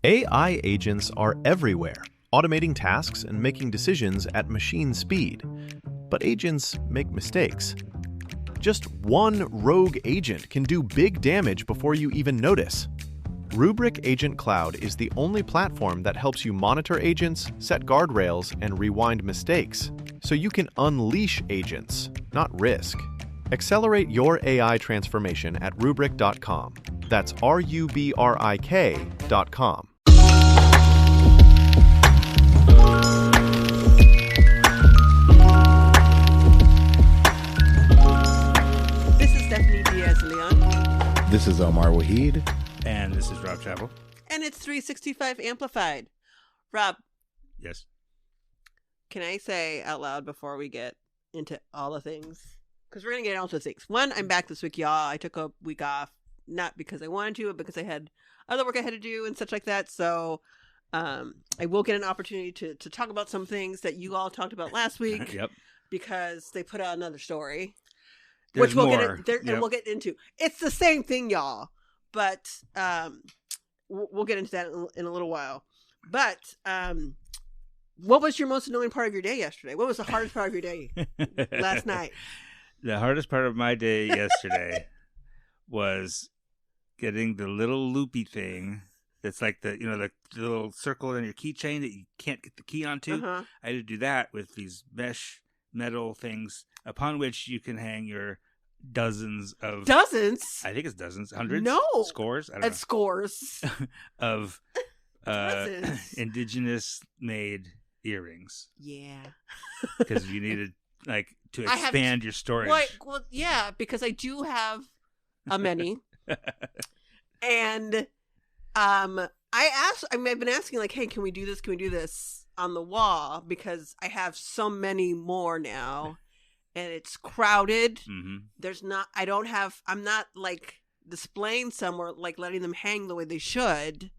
AI agents are everywhere, automating tasks and making decisions at machine speed. But agents make mistakes. Just one rogue agent can do big damage before you even notice. Rubrik Agent Cloud is the only platform that helps you monitor agents, set guardrails, and rewind mistakes, so you can unleash agents, not risk. Accelerate your AI transformation at Rubrik.com. That's RUBRIK.com. This is Stephanie Diaz-Leon. This is Omar Waheed. And this is Rob Chappell. And it's 365 Amplified. Rob. Yes. Can I say out loud before we get into all the things? Because we're going to get onto things. One, I'm back this week, y'all. I took a week off, not because I wanted to, but because I had other work I had to do and such like that. So I will get an opportunity to talk about some things that you all talked about last week. Yep. Because they put out another story. There's which we'll more. And we'll get into. It's the same thing, y'all. But we'll get into that in a little while. But what was your most annoying part of your day yesterday? What was the hardest part of your day last night? The hardest part of my day yesterday was getting the little loopy thing that's like the little circle in your keychain that you can't get the key onto. Uh-huh. I had to do that with these mesh metal things upon which you can hang your dozens. I think it's dozens, hundreds, no scores. I don't know. Scores of dozens. indigenous made earrings. Yeah, because you needed to expand your storage. Well, yeah, because I do have a many, and I've been asking hey, can we do this? Can we do this on the wall? Because I have so many more now. And it's crowded. Mm-hmm. I'm not displaying somewhere, letting them hang the way they should.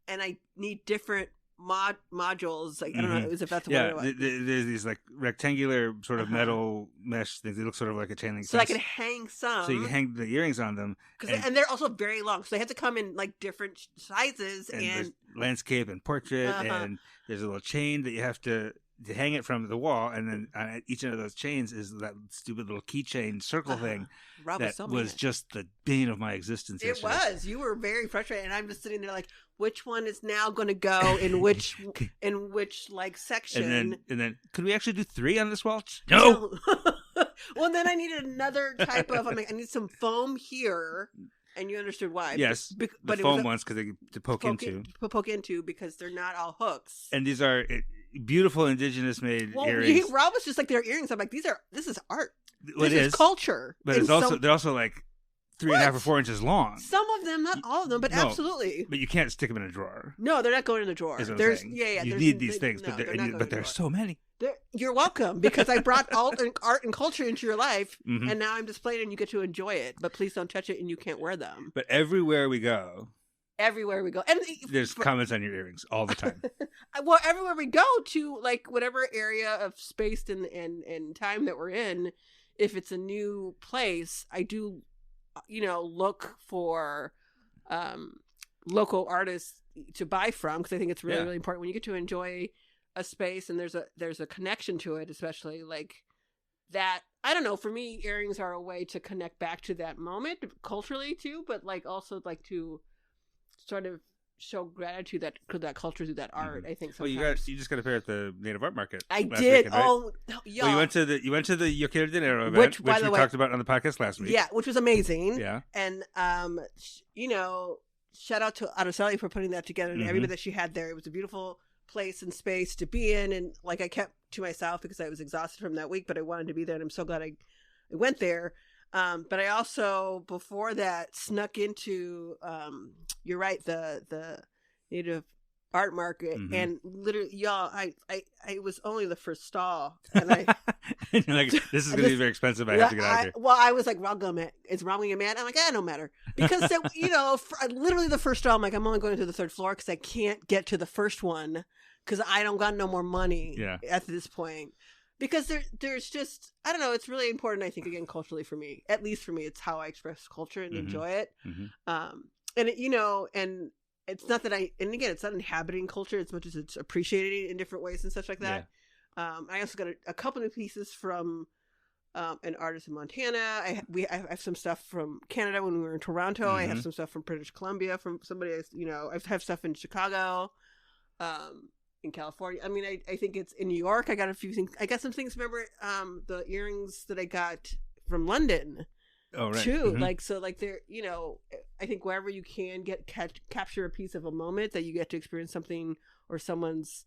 And I need different modules. I don't know if that's the word. There's these rectangular sort of metal mesh things. They look sort of like a chain link. So I can hang some. So you can hang the earrings on them. And they're also very long. So they have to come in different sizes. And there's landscape and portrait. And there's a little chain that you have to hang it from the wall, and then on each end of those chains is that stupid little keychain circle thing Rob that was just the bane of my existence. It was. You were very frustrated, and I'm just sitting there which one is now going to go in which section? And then could we actually do 3 on this wall? No. Well, then I needed another type of. I need some foam here. And you understood why. Yes, but the foam ones because to poke into because they're not all hooks. And these are beautiful indigenous made earrings. Rob was just they're earrings. I'm this is art. Well, this is culture. But they're also 3.5 or 4 inches long. Some of them, not all of them, but absolutely. But you can't stick them in a drawer. No, they're not going in the drawer. You need these things, but there's so many. You're welcome, because I brought art and culture into your life, and now I'm displaying it and you get to enjoy it. But please don't touch it, and you can't wear them. But everywhere we go, and there's comments on your earrings all the time. Well, everywhere we go to, whatever area of space and time that we're in, if it's a new place, I do, look for local artists to buy from, because I think it's really, really important when you get to enjoy a space and there's a connection to it, especially that. I don't know, for me, earrings are a way to connect back to that moment culturally too, but also to sort of show gratitude that culture through that art. I think sometimes. Well, you just got a pair at the Native Art Market. I did. Weekend, right? Oh, yeah. Well, you went to the Yo Quiero Dinero event, which we talked about on the podcast last week. Yeah, which was amazing. Yeah, and shout out to Araceli for putting that together and everybody that she had there. It was a beautiful place and space to be in, and I kept to myself because I was exhausted from that week, but I wanted to be there, and I'm so glad I went there. But I also, before that, snuck into you're right, the Native Art Market, and literally, y'all, I was only the first stall, and I and you're this is going to be very expensive. I have to get out of here. Well, I was Rob gonna mad. Is Rob gonna mad? I'm no matter, because literally the first stall, I'm only going to the 3rd floor because I can't get to the first one because I don't got no more money. At this point. Because there's just, I don't know, it's really important, I think, again, culturally for me. At least for me, it's how I express culture and enjoy it. And, and it's not that and again, it's not inhabiting culture as much as it's appreciating it in different ways and such like that. I also got a couple of pieces from an artist in Montana. I have some stuff from Canada when we were in Toronto. I have some stuff from British Columbia from somebody. I have stuff in Chicago, in California. I mean, I think it's in New York. I got a few things. I got some things. Remember, the earrings that I got from London. Oh, right. Too. They're, I think wherever you can capture a piece of a moment that you get to experience something or someone's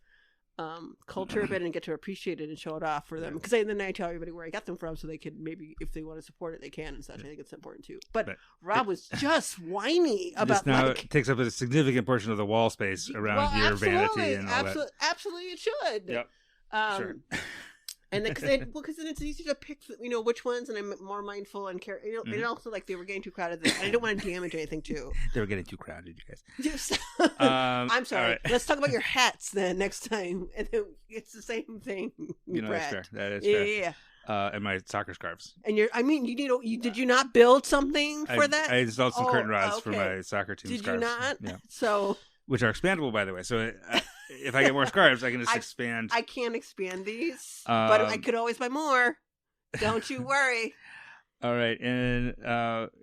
culture a bit and get to appreciate it and show it off for them. Because then I tell everybody where I got them from so they could maybe, if they want to support it, they can and such. I think it's important too. But Rob was just whiny about this now takes up a significant portion of the wall space around your vanity and all that. Absolutely, it should. Yep. Sure. And because then it's easy to pick, which ones, and I'm more mindful and care. And also, like, they were getting too crowded. I didn't want to damage anything too. They were getting too crowded, you guys. Just, I'm sorry. Right. Let's talk about your hats then next time. And then it's the same thing. That's fair. That is fair. Yeah. And my soccer scarves. And did you not build something for that? I installed some curtain rods for my soccer team scarves. Did you not? Yeah. So. Which are expandable, by the way. So if I get more scarves, I can just expand. I can't expand these, but I could always buy more. Don't you worry. All right. And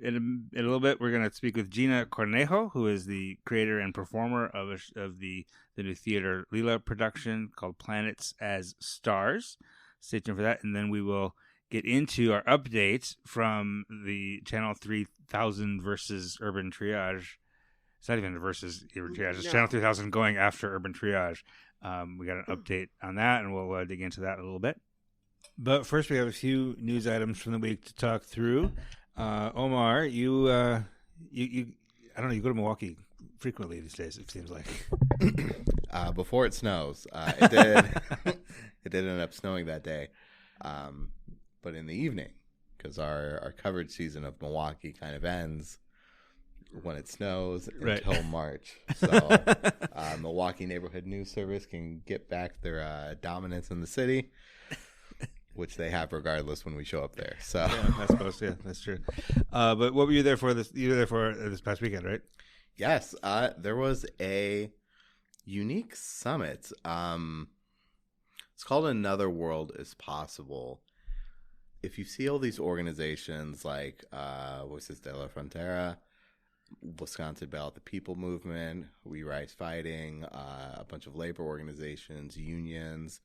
in a little bit, we're going to speak with Gina Cornejo, who is the creator and performer of the new Theatre LILA production called Planets as Stars. Stay tuned for that. And then we will get into our updates from the Channel 3000 versus Urban Triage. It's not even versus Urban Triage. It's Channel 3000 going after Urban Triage. We got an update on that, and we'll dig into that a little bit. But first, we have a few news items from the week to talk through. Omar, you I don't know, you go to Milwaukee frequently these days, it seems like. Before it snows. It did end up snowing that day. But in the evening, because our coverage season of Milwaukee kind of ends when it snows until March. So Milwaukee Neighborhood News Service can get back their dominance in the city, which they have regardless when we show up there. So I suppose, that's true. But what were you there for this past weekend, right? Yes, there was a unique summit. It's called Another World is Possible. If you see all these organizations like Voices de la Frontera, Wisconsin Ballot the People Movement, We Rise Fighting, a bunch of labor organizations, unions,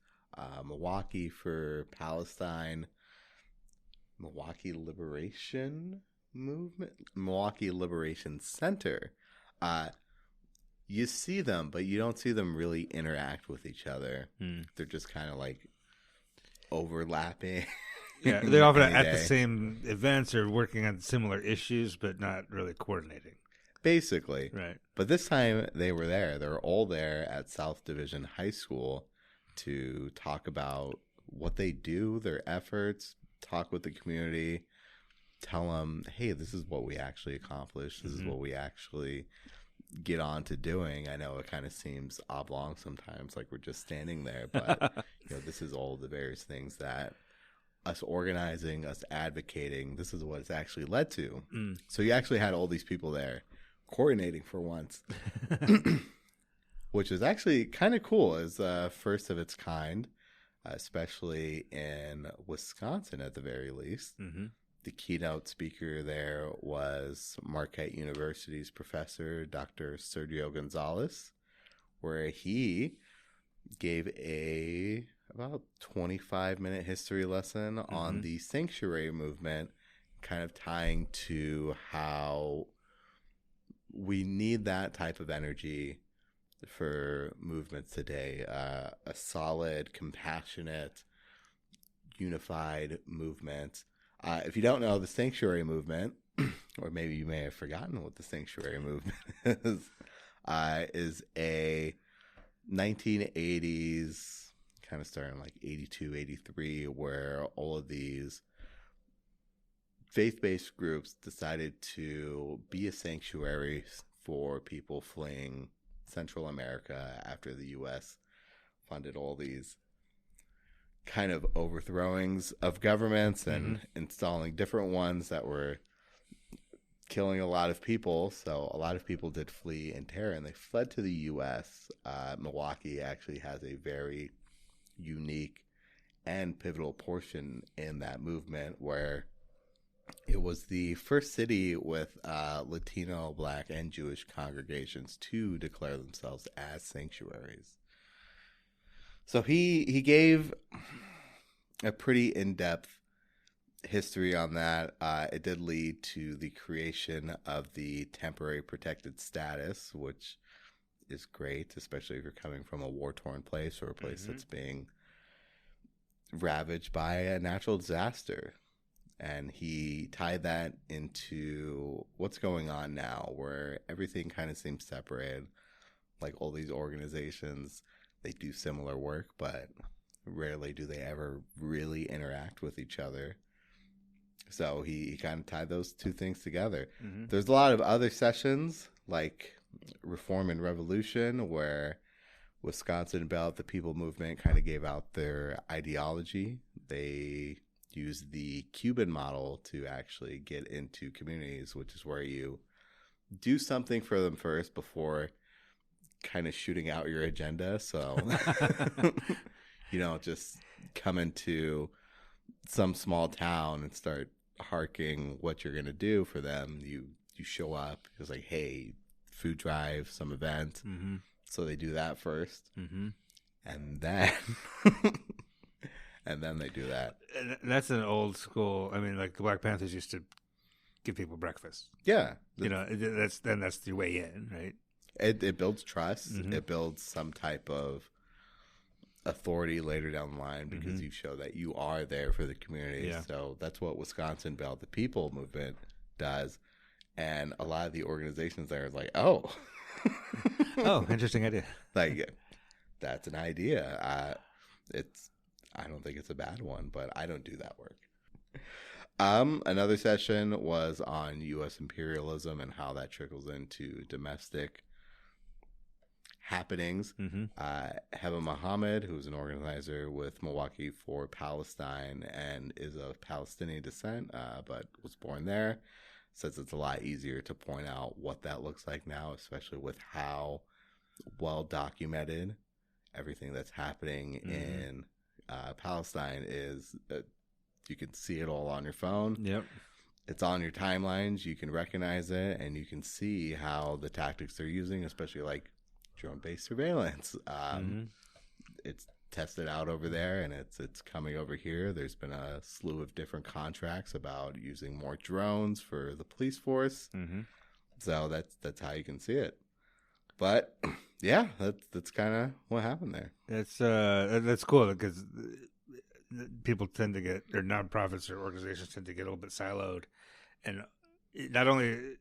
Milwaukee for Palestine, Milwaukee Liberation Movement, Milwaukee Liberation Center. You see them, but you don't see them really interact with each other. They're just kind of like overlapping. Yeah, they're often at the same events or working on similar issues, but not really coordinating. Basically. Right. But this time they were there. They were all there at South Division High School to talk about what they do, their efforts, talk with the community, tell them, hey, this is what we actually accomplished. This is what we actually get on to doing. I know it kind of seems oblong sometimes, like we're just standing there, but this is all the various things that us organizing, us advocating, this is what it's actually led to. So you actually had all these people there coordinating for once, which is actually kind of cool. It's first of its kind, especially in Wisconsin at the very least. The keynote speaker there was Marquette University's professor, Dr. Sergio Gonzalez, where he gave about 25-minute history lesson on the sanctuary movement, kind of tying to how we need that type of energy for movements today. A solid, compassionate, unified movement. If you don't know the sanctuary movement, or maybe you may have forgotten what the sanctuary movement is a 1980s, kind of starting like 82, 83, where all of these faith-based groups decided to be a sanctuary for people fleeing Central America after the U.S. funded all these kind of overthrowings of governments and installing different ones that were killing a lot of people. So a lot of people did flee in terror, and they fled to the U.S. Milwaukee actually has a very unique and pivotal portion in that movement where it was the first city with Latino, Black, and Jewish congregations to declare themselves as sanctuaries. So he gave a pretty in-depth history on that. It did lead to the creation of the temporary protected status, which is great, especially if you're coming from a war-torn place or a place that's being ravaged by a natural disaster. And he tied that into what's going on now, where everything kind of seems separated. Like all these organizations, they do similar work, but rarely do they ever really interact with each other. So he kind of tied those two things together. There's a lot of other sessions like Reform and Revolution, where Wisconsin About the People movement kind of gave out their ideology. They used the Cuban model to actually get into communities, which is where you do something for them first before kind of shooting out your agenda. So you don't just come into some small town and start harking what you're going to do for them. You show up, it's like, hey, food drive, some event. So they do that first, and then and then they do that. And that's an old school. I mean, like the Black Panthers used to give people breakfast. Yeah, that's the way in, right? It builds trust. It builds some type of authority later down the line because you show that you are there for the community. Yeah. So that's what Wisconsin About the People movement does, and a lot of the organizations there is like, oh. Oh, interesting idea. Like, that's an idea. I don't think it's a bad one, but I don't do that work. Another session was on U.S. imperialism and how that trickles into domestic happenings. Heba Muhammad, who's an organizer with Milwaukee for Palestine and is of Palestinian descent, but was born there, says it's a lot easier to point out what that looks like now, especially with how well documented everything that's happening in Palestine is. You can see it all on your phone. Yep. It's on your timelines. You can recognize it, and you can see how the tactics they're using, especially like drone-based surveillance. It's tested out over there, and it's coming over here. There's been a slew of different contracts about using more drones for the police force. So that's how you can see it. But yeah, that's kind of what happened there. That's cool because people tend to get, or nonprofits or organizations tend to get a little bit siloed, and not only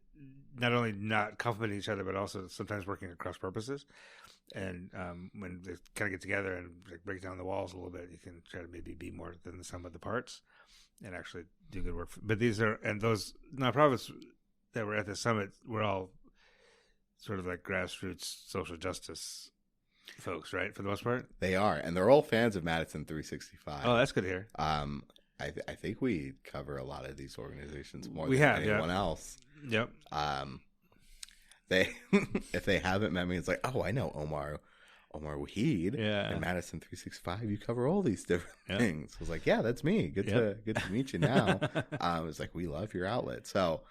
not complementing each other, but also sometimes working at cross purposes. And when they kind of get together and like break down the walls a little bit, you can try to maybe be more than the sum of the parts and actually do good work. But those nonprofits that were at the summit were all sort of like grassroots social justice folks, right? For the most part, they are, and they're all fans of Madison 365. Oh, that's good to hear. I think we cover a lot of these organizations more than anyone else. Yep. They if they haven't met me, it's like, oh, I know Omar Waheed and Madison 365. You cover all these different things. I was like, yeah, that's me. Good to meet you now. It's like, we love your outlet. So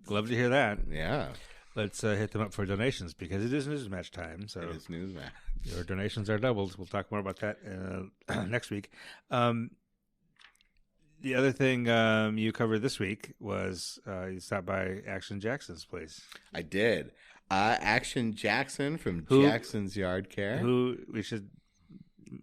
love to hear that. Yeah. Let's hit them up for donations because it is news match time. So it is news match. Your donations are doubled. We'll talk more about that next week. The other thing you covered this week was you stopped by Action Jackson's place. I did. Action Jackson from Jackson's Yard Care. Who, we should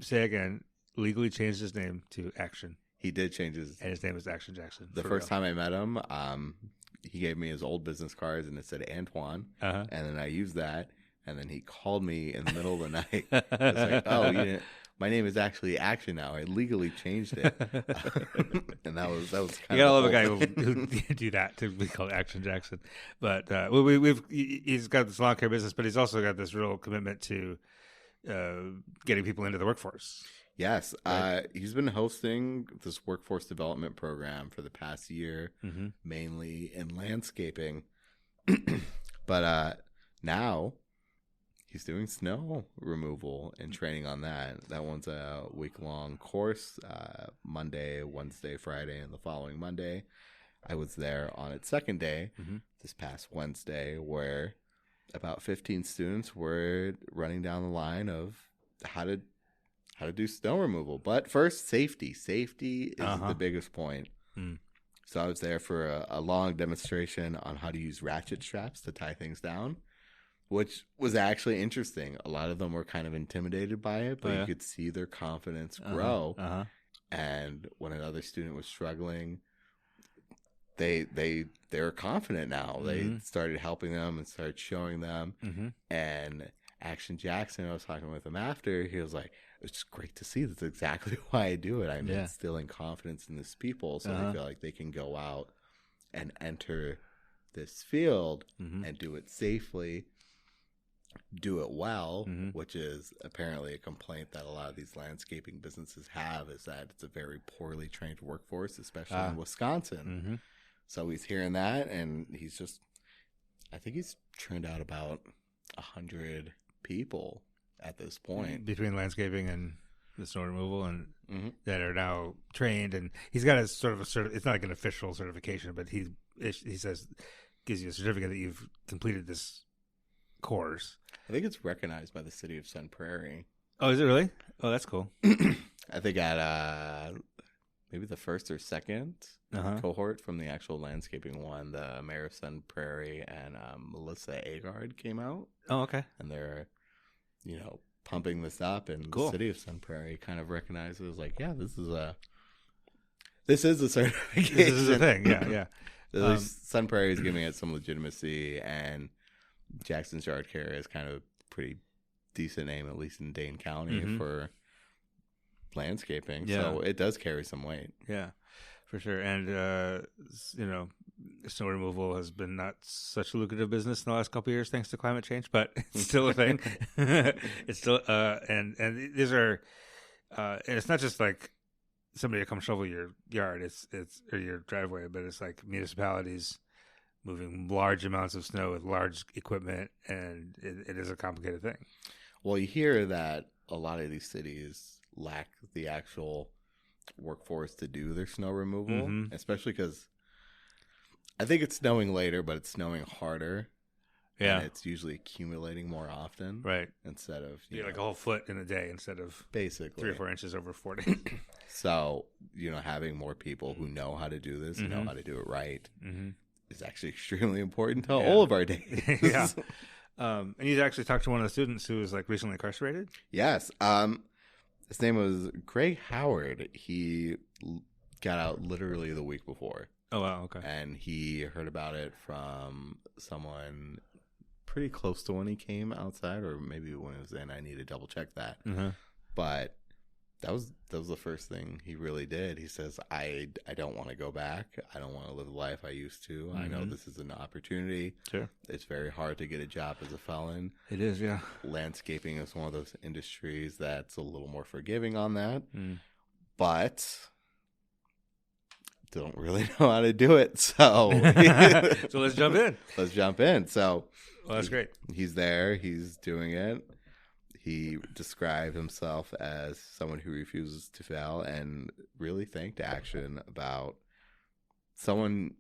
say again, legally changed his name to Action. He did change his... And his name is Action Jackson. The first time I met him, he gave me his old business cards and it said Antoine. And then I used that. And then he called me in the middle of the night. I was like, oh, you didn't... My name is actually Action now. I legally changed it, and that was kind you gotta love a guy who do that to be called Action Jackson. But he's got this lawn care business, but he's also got this real commitment to getting people into the workforce. Yes. Right. He's been hosting this workforce development program for the past year, mainly in landscaping. But now he's doing snow removal and training on that. That one's a week-long course, Monday, Wednesday, Friday, and the following Monday. I was there on its second day, this past Wednesday, where about 15 students were running down the line of how to do snow removal. But first, safety. Safety is the biggest point. So I was there for a long demonstration on how to use ratchet straps to tie things down, which was actually interesting. A lot of them were kind of intimidated by it, but you could see their confidence grow. And when another student was struggling, they were confident now. They started helping them and started showing them. And Action Jackson, I was talking with him after, he was like, it's great to see. That's exactly why I do it. I'm instilling confidence in these people so they feel like they can go out and enter this field and do it safely, do it well, which is apparently a complaint that a lot of these landscaping businesses have, is that it's a very poorly trained workforce, especially in Wisconsin. So he's hearing that, and I think he's turned out about 100 people at this point between landscaping and the snow removal, and that are now trained. And he's got a sort of it's not like an official certification, but he says gives you a certificate that you've completed this course. I think it's recognized by the city of Sun Prairie. Oh, is it really? Oh, that's cool. I think at maybe the first or second cohort from the actual landscaping one, the mayor of Sun Prairie and Melissa Agard came out. Oh, okay. And they're, pumping this up, and the city of Sun Prairie kind of recognizes, like, yeah, this is a certification. This is a thing. Yeah. At least Sun Prairie is giving it some legitimacy, and Jackson's Yard Care is kind of a pretty decent name, at least in Dane County, for landscaping. Yeah. So it does carry some weight. Yeah, for sure. And snow removal has been not such a lucrative business in the last couple of years thanks to climate change, but it's still a thing. It's still and these are and it's not just like somebody to come shovel your yard, it's or your driveway, but it's like municipalities moving large amounts of snow with large equipment, and it is a complicated thing. Well, you hear that a lot of these cities lack the actual workforce to do their snow removal, especially because I think it's snowing later, but it's snowing harder. Yeah. And it's usually accumulating more often. Right. Instead of, like a whole foot in a day instead of basically 3 or 4 inches over 4 days. So, having more people who know how to do this and know how to do it right is actually extremely important to all of our days. Yeah. And you actually talked to one of the students who was like recently incarcerated? Yes. His name was Greg Howard. He got out literally the week before. Oh, wow. Okay. And he heard about it from someone pretty close to when he came outside, or maybe when he was in. I need to double check that. But that was the first thing he really did. He says, I don't want to go back. I don't want to live the life I used to. I know this is an opportunity. Sure. It's very hard to get a job as a felon. It is, yeah. Landscaping is one of those industries that's a little more forgiving on that. But don't really know how to do it. So so let's jump in. So that's great. He's there. He's doing it. He described himself as someone who refuses to fail, and really thanked Action about someone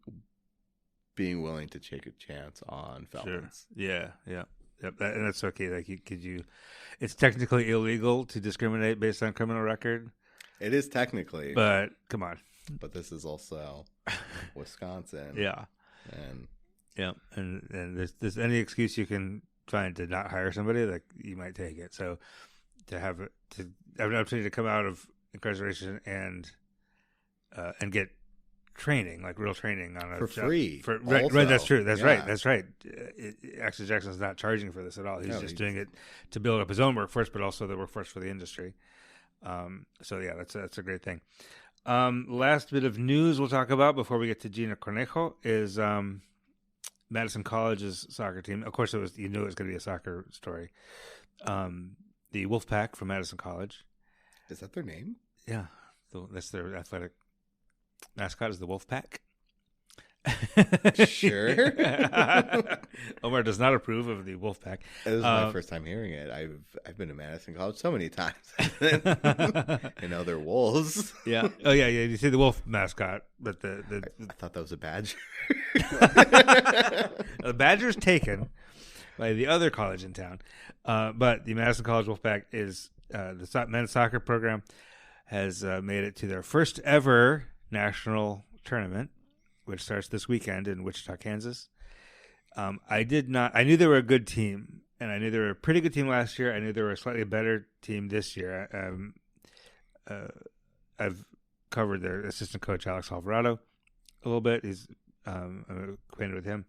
being willing to take a chance on felons. Sure. Yeah. Yep. And that's okay. Like, it's technically illegal to discriminate based on criminal record. It is technically, but come on. But this is also Wisconsin. Yeah. And there's any excuse you can find to not hire somebody, like, you might take it. So to have an opportunity to come out of incarceration and get training, like real training on a for job. Free. Right. That's true. That's right. Actually, Jackson's not charging for this at all. He's just doing it to build up his own workforce, but also the workforce for the industry. So yeah, that's a great thing. Last bit of news we'll talk about before we get to Gina Cornejo is Madison College's soccer team. Of course, you knew it was going to be a soccer story. The Wolfpack from Madison College Is that their name? Yeah, that's their athletic mascot is the wolf pack. Sure. Omar does not approve of the wolf pack. This is my first time hearing it. I've been to Madison College so many times. I know they're wolves. Yeah. Oh yeah. You see the wolf mascot, but I thought that was a badger. the badger's taken by the other college in town. But the Madison College Wolfpack is the men's soccer program has made it to their first ever national tournament, which starts this weekend in Wichita, Kansas. I knew they were a good team, and I knew they were a pretty good team last year. I knew they were a slightly better team this year. I've covered their assistant coach, Alex Alvarado, a little bit. I'm acquainted with him.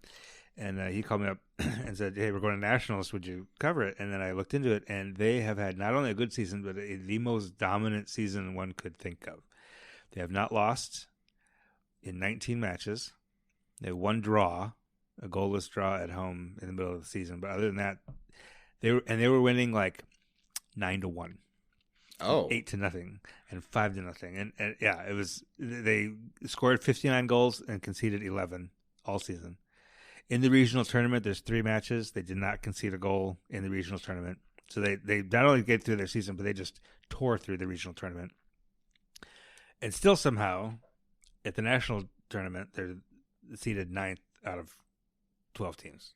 And he called me up and said, "Hey, we're going to nationals. Would you cover it?" And then I looked into it, and they have had not only a good season, but the most dominant season one could think of. They have not lost in 19 matches. They have one draw, a goalless draw at home in the middle of the season. But other than that, they were winning like 9-1, 8-0, and 5-0. And yeah, it was they scored 59 goals and conceded 11 all season. In the regional tournament, there's 3 matches. They did not concede a goal in the regional tournament. So they not only get through their season, but they just tore through the regional tournament. And still somehow, at the national tournament, they're seeded 9th out of 12 teams.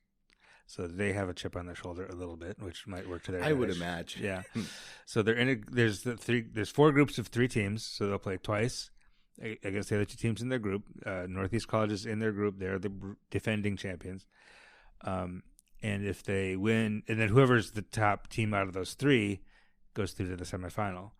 So they have a chip on their shoulder a little bit, which might work to their advantage. I would imagine. Yeah. So there's 4 groups of 3 teams, so they'll play twice against the other 2 teams in their group. Northeast College is in their group. They're the defending champions. And if they win, and then whoever's the top team out of those 3 goes through to the semifinal.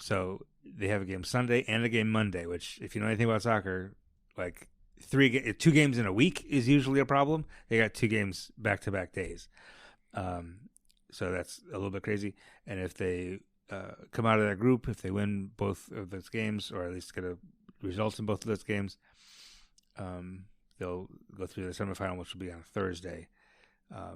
So they have a game Sunday and a game Monday, which if you know anything about soccer, like 2 games in a week is usually a problem. They got 2 games back-to-back days. So that's a little bit crazy. And if they come out of that group, if they win both of those games, or at least get a results in both of those games, they'll go through the semifinal, which will be on Thursday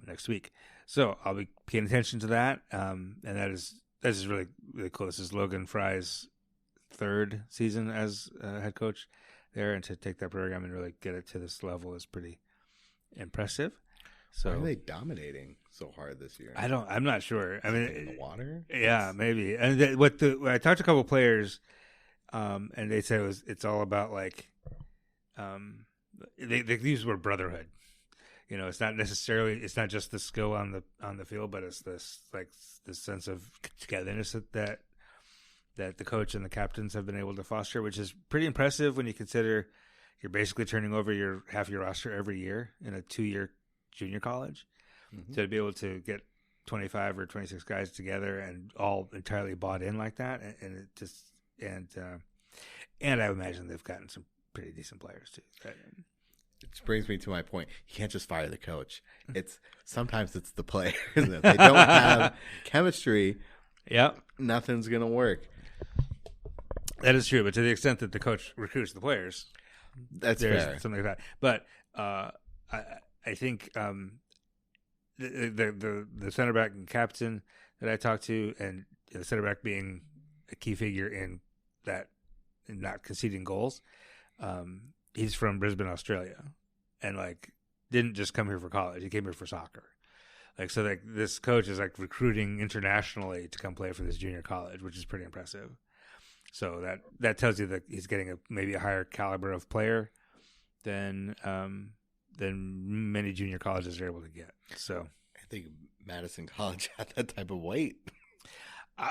next week. So I'll be paying attention to that, and that's just really, really cool. This is Logan Fry's 3rd season as head coach there, and to take that program and really get it to this level is pretty impressive. So why are they dominating so hard this year? I'm not sure. I mean, in the water. Yeah, maybe. And when I talked to a couple of players, and they said it's all about like, they use the word brotherhood. You know, it's not just the skill on the field, but it's this sense of togetherness that the coach and the captains have been able to foster, which is pretty impressive when you consider you're basically turning over half your roster every year in a 2-year junior college. Mm-hmm. So to be able to get 25 or 26 guys together and all entirely bought in like that, and it just and I imagine they've gotten some pretty decent players too. It brings me to my point. You can't just fire the coach. Sometimes it's the players. If they don't have chemistry, nothing's gonna work. That is true, but to the extent that the coach recruits the players, that's fair. Something like that. But I think the center back and captain that I talked to, and the center back being a key figure in that, in not conceding goals. He's from Brisbane, Australia, and didn't just come here for college. He came here for soccer. This coach is recruiting internationally to come play for this junior college, which is pretty impressive. So that tells you that he's getting maybe a higher caliber of player than many junior colleges are able to get. So I think Madison College had that type of weight.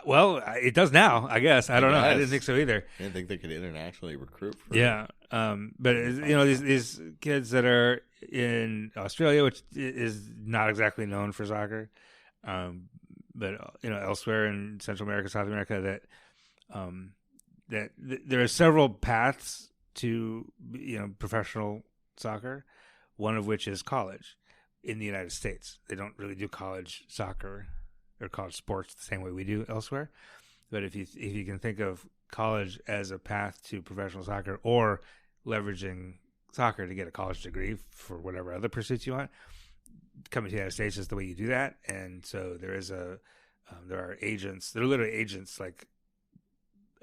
Well, it does now, I guess. I don't know. I didn't think so either. I didn't think they could internationally recruit. But these kids that are in Australia, which is not exactly known for soccer, but elsewhere in Central America, South America, that there are several paths to professional soccer. One of which is college in the United States. They don't really do college soccer or college sports the same way we do elsewhere. But if you can think of college as a path to professional soccer, or leveraging soccer to get a college degree for whatever other pursuits you want, coming to the United States is the way you do that. And so there is a There are agents. There are literally agents, like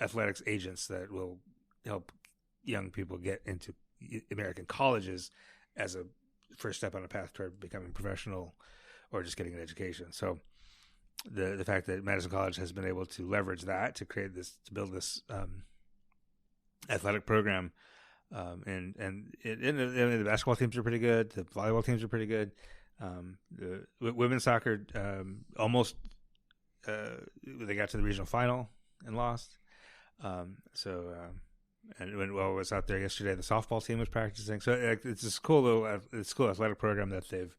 athletics agents, that will help young people get into American colleges as a first step on a path toward becoming professional or just getting an education. So the fact that Madison College has been able to leverage that to build this athletic program, and the basketball teams are pretty good. The volleyball teams are pretty good. The women's soccer almost they got to the regional final and lost. And when I was out there yesterday, the softball team was practicing. So it's this cool athletic program that they've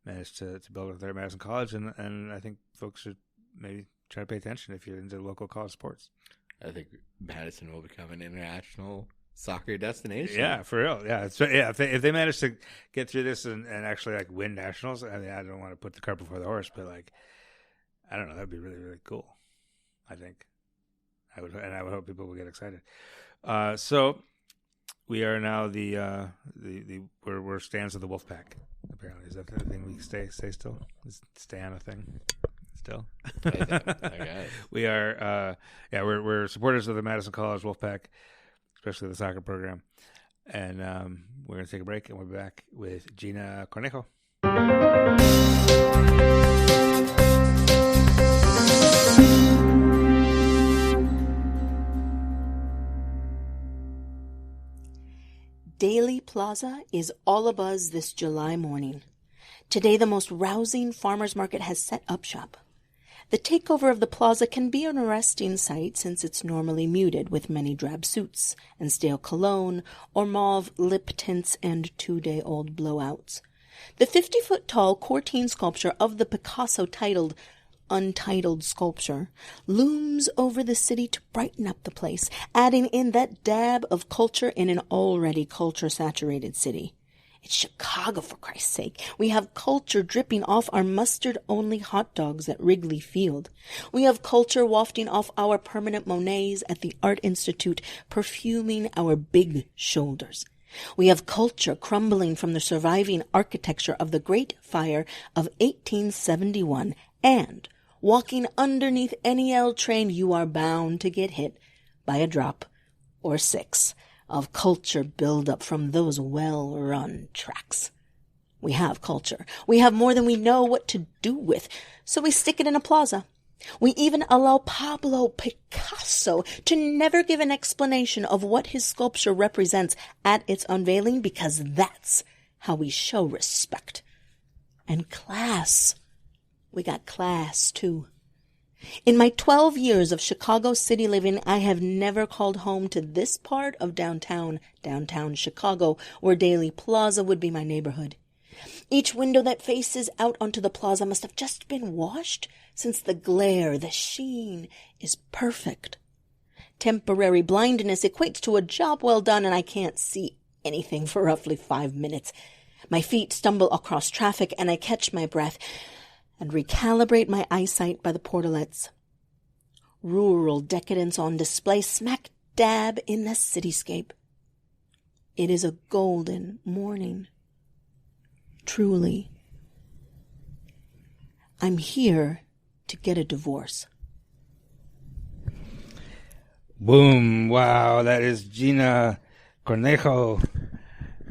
managed to build with their Madison College, and I think folks should maybe try to pay attention if you're into local college sports. I think Madison will become an international soccer destination. Yeah, for real. Yeah, if they manage to get through this and actually like win nationals, I mean, I don't want to put the cart before the horse, but like, I don't know, that'd be really, really cool. I think I would hope people will get excited. So we are now we're stands of the Wolfpack. Apparently, is that the thing we stay still? Is Stan a thing still? I guess. We are we're supporters of the Madison College Wolfpack, especially the soccer program. And we're gonna take a break, and we'll be back with Gina Cornejo. Daly Plaza is all abuzz this July morning. Today, the most rousing farmers market has set up shop. The takeover of the plaza can be an arresting sight since it's normally muted with many drab suits and stale cologne or mauve lip tints and 2-day-old blowouts. The 50-foot-tall Cortine sculpture of the Picasso titled Untitled Sculpture looms over the city to brighten up the place, adding in that dab of culture in an already culture-saturated city. It's Chicago, for Christ's sake. We have culture dripping off our mustard-only hot dogs at Wrigley Field. We have culture wafting off our permanent Monets at the Art Institute, perfuming our big shoulders. We have culture crumbling from the surviving architecture of the Great Fire of 1871, and walking underneath any L train, you are bound to get hit by a drop or 6 of culture build-up from those well-run tracks. We have culture. We have more than we know what to do with, so we stick it in a plaza. We even allow Pablo Picasso to never give an explanation of what his sculpture represents at its unveiling, because that's how we show respect. And class. We got class, too. In my 12 years of Chicago city living, I have never called home to this part of downtown Chicago, where Daly Plaza would be my neighborhood. Each window that faces out onto the plaza must have just been washed, since the glare, the sheen, is perfect. Temporary blindness equates to a job well done, and I can't see anything for roughly 5 minutes. My feet stumble across traffic, and I catch my breath and recalibrate my eyesight by the portalets. Rural decadence on display, smack dab in the cityscape. It is a golden morning. Truly. I'm here to get a divorce. Boom. Wow. That is Gina Cornejo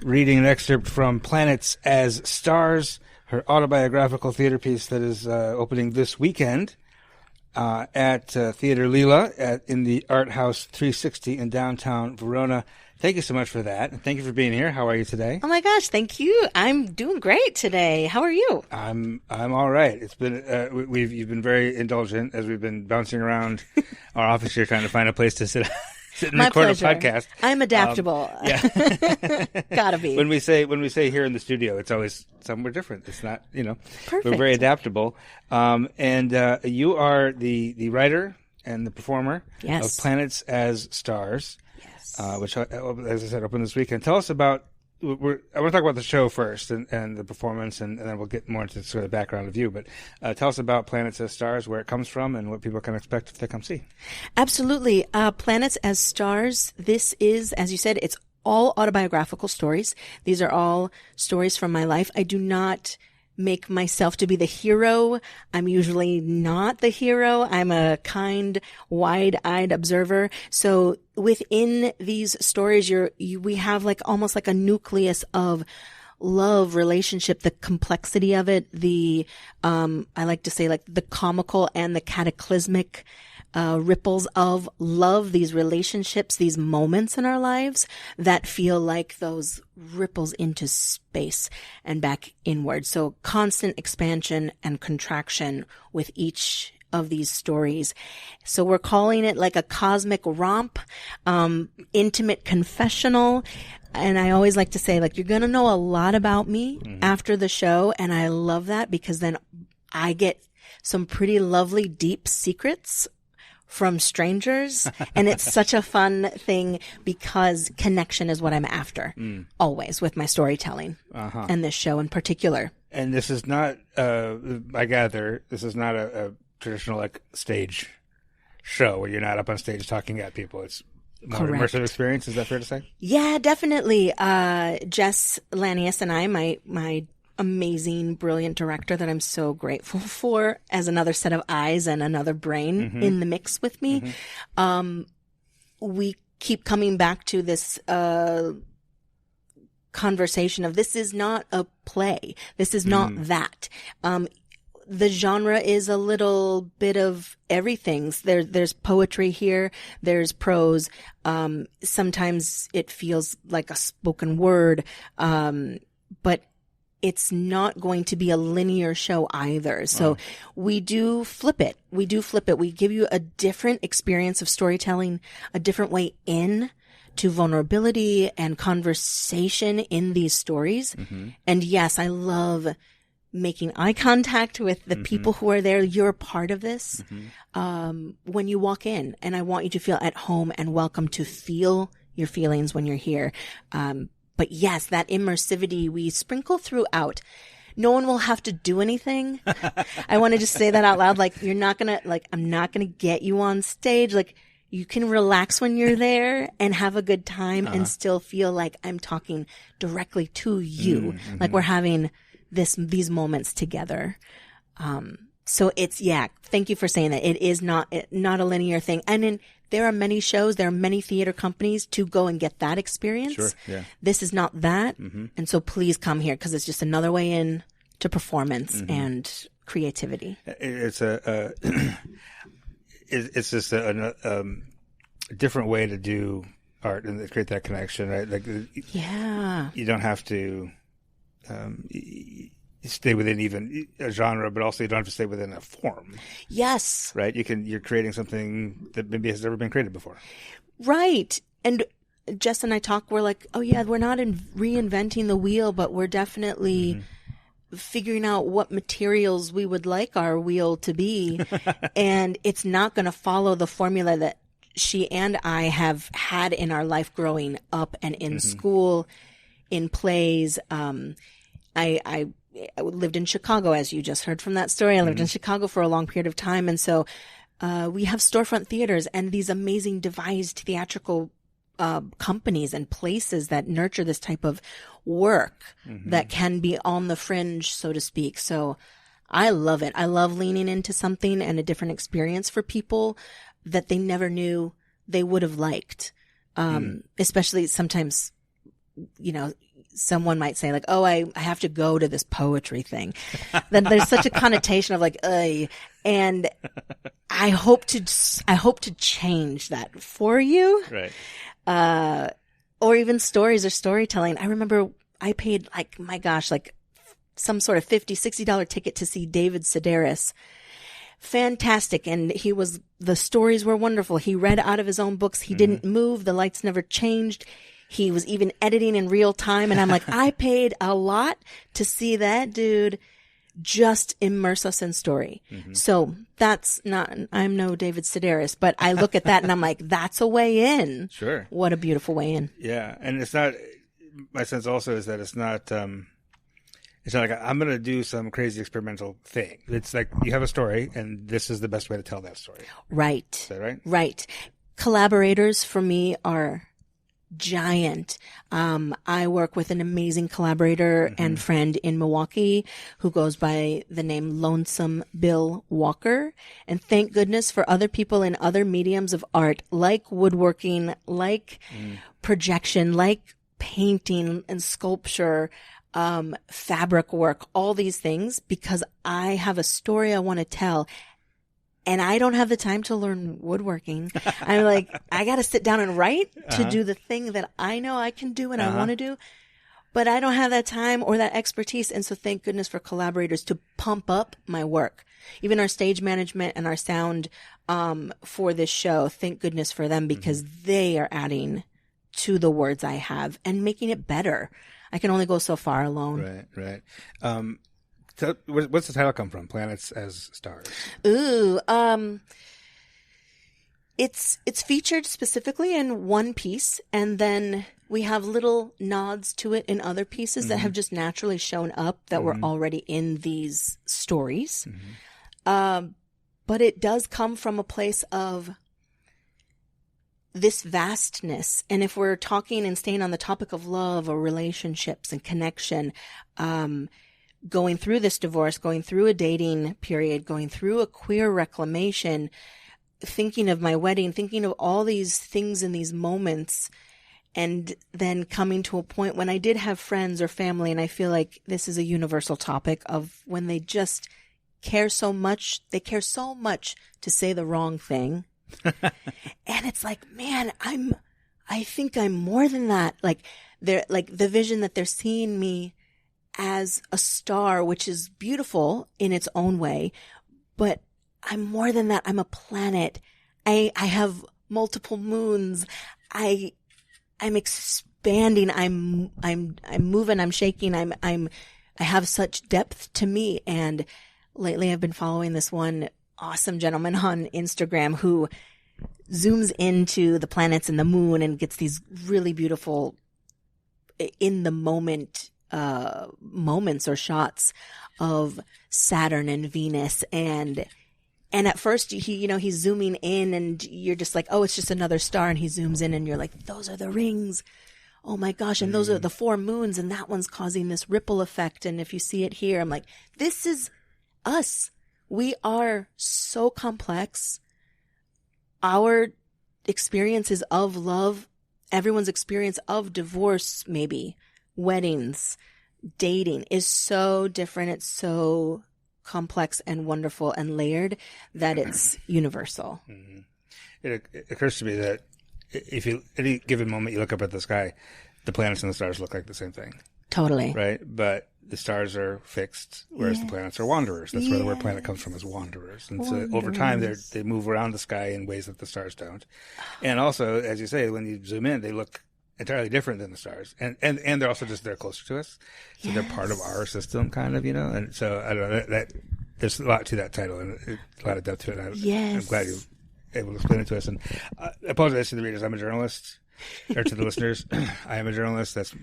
reading an excerpt from Planets as Stars, her autobiographical theater piece that is opening this weekend at Theatre LILA in the Art House 360 in downtown Verona. Thank you so much for that. And thank you for being here. How are you today? Oh my gosh, thank you. I'm doing great today. How are you? I'm all right. It's been you've been very indulgent as we've been bouncing around our office here trying to find a place to sit and My record pleasure. a podcast. I'm adaptable. Yeah. Gotta be. When we say here in the studio, it's always somewhere different. It's not, Perfect. We're very adaptable. And you are the writer and the performer Yes. of Planets as Stars. Yes. Which, as I said, open this weekend. Tell us about. I want to talk about the show first and the performance, and then we'll get more into sort of the background of you. But tell us about Planets as Stars, where it comes from, and what people can expect if they come see. Absolutely. Planets as Stars. This is, as you said, it's all autobiographical stories. These are all stories from my life. I do not make myself to be the hero. I'm usually not the hero. I'm a kind, wide-eyed observer. So within these stories, we have like almost like a nucleus of love, relationship, the complexity of it, I like to say like the comical and the cataclysmic ripples of love, these relationships, these moments in our lives that feel like those ripples into space and back inward. So constant expansion and contraction with each of these stories. So we're calling it like a cosmic romp, intimate confessional. And I always like to say, like, you're going to know a lot about me after the show. And I love that because then I get some pretty lovely, deep secrets from strangers. And it's such a fun thing because connection is what I'm after always with my storytelling and this show in particular. And this is not, I gather, this is not a traditional like stage show where you're not up on stage talking at people. It's more immersive experience. Is that fair to say? Yeah, definitely. Jess Lanius and I, my amazing, brilliant director that I'm so grateful for as another set of eyes and another brain in the mix with me. We keep coming back to this conversation of this is not a play. This is not that. The genre is a little bit of everything. There's poetry here. There's prose. Sometimes it feels like a spoken word. But it's not going to be a linear show either. So we do flip it. We give you a different experience of storytelling, a different way in to vulnerability and conversation in these stories. And yes, I love making eye contact with the people who are there. You're a part of this when you walk in, and I want you to feel at home and welcome to feel your feelings when you're here. But yes, that immersivity we sprinkle throughout. No one will have to do anything. I want to just say that out loud. Like, I'm not going to get you on stage. Like, you can relax when you're there and have a good time and still feel like I'm talking directly to you. Like we're having these moments together. So thank you for saying that. It is not a linear thing. And there are many shows, there are many theater companies to go and get that experience. Sure, yeah. This is not that. And so please come here because it's just another way in to performance and creativity. It's it's just a different way to do art and create that connection, right? Like, you don't have to stay within even a genre, but also you don't have to stay within a form. Yes. Right? You're creating something that maybe has never been created before. Right. And Jess and I we're like, oh yeah, we're not reinventing the wheel, but we're definitely figuring out what materials we would like our wheel to be. And it's not going to follow the formula that she and I have had in our life growing up and in school, in plays. I lived in Chicago, as you just heard from that story. I lived in Chicago for a long period of time. And so we have storefront theaters and these amazing devised theatrical companies and places that nurture this type of work that can be on the fringe, so to speak. So I love it. I love leaning into something and a different experience for people that they never knew they would have liked. Especially sometimes, someone might say like, oh, I have to go to this poetry thing. Then there's such a connotation of like, and I hope to change that for you. Right. Or even stories or storytelling. I remember I paid some sort of $50, $60 ticket to see David Sedaris. Fantastic. And the stories were wonderful. He read out of his own books. He didn't move. The lights never changed. He was even editing in real time. And I'm like, I paid a lot to see that dude just immerse us in story. So I'm no David Sedaris, but I look at that and I'm like, that's a way in. Sure. What a beautiful way in. Yeah. And it's not, my sense also is that it's not like I'm going to do some crazy experimental thing. It's like you have a story and this is the best way to tell that story. Right. Is that right? Right. Collaborators for me are giant. I work with an amazing collaborator and friend in Milwaukee who goes by the name Lonesome Bill Walker. And thank goodness for other people in other mediums of art, like woodworking, like projection, like painting and sculpture, fabric work, all these things, because I have a story I want to tell. And I don't have the time to learn woodworking. I'm like, I got to sit down and write to do the thing that I know I can do and I want to do. But I don't have that time or that expertise. And so thank goodness for collaborators to pump up my work. Even our stage management and our sound for this show, thank goodness for them, because they are adding to the words I have and making it better. I can only go so far alone. Right. So what's the title come from? Planets as Stars. Ooh, it's featured specifically in one piece, and then we have little nods to it in other pieces that have just naturally shown up that were already in these stories. But it does come from a place of this vastness. And if we're talking and staying on the topic of love or relationships and connection, going through this divorce, going through a dating period, going through a queer reclamation, thinking of my wedding, thinking of all these things in these moments, and then coming to a point when I did have friends or family, and I feel like this is a universal topic of when they just care so much, they care so much to say the wrong thing. And it's like, man, I think I'm more than that. Like they're like the vision that they're seeing me as a star, which is beautiful in its own way, but I'm more than that. I'm a planet. I have multiple moons. I'm expanding. I'm moving. I'm shaking. I have such depth to me. And lately I've been following this one awesome gentleman on Instagram who zooms into the planets and the moon and gets these really beautiful in the moment moments or shots of Saturn and Venus, and at first he's zooming in and you're just like, oh, it's just another star, and he zooms in and you're like, those are the rings, oh my gosh, and those are the 4 moons, and that one's causing this ripple effect, and if you see it here, I'm like, this is us. We are so complex. Our experiences of love, everyone's experience of divorce, maybe weddings, dating, is so different. It's so complex and wonderful and layered that it's universal. It occurs to me that if you any given moment you look up at the sky, the planets and the stars look like the same thing. Totally. Right? But the stars are fixed, whereas the planets are wanderers. That's where the word planet comes from, is wanderers. And so over time, they move around the sky in ways that the stars don't. And also, as you say, when you zoom in, they look entirely different than the stars. And they're also they're closer to us. So they're part of our system, kind of, And so, I don't know, that there's a lot to that title and a lot of depth to it. I'm glad you're able to explain it to us. And I apologize to the readers. I'm a journalist, or to the listeners. I am a journalist. That's,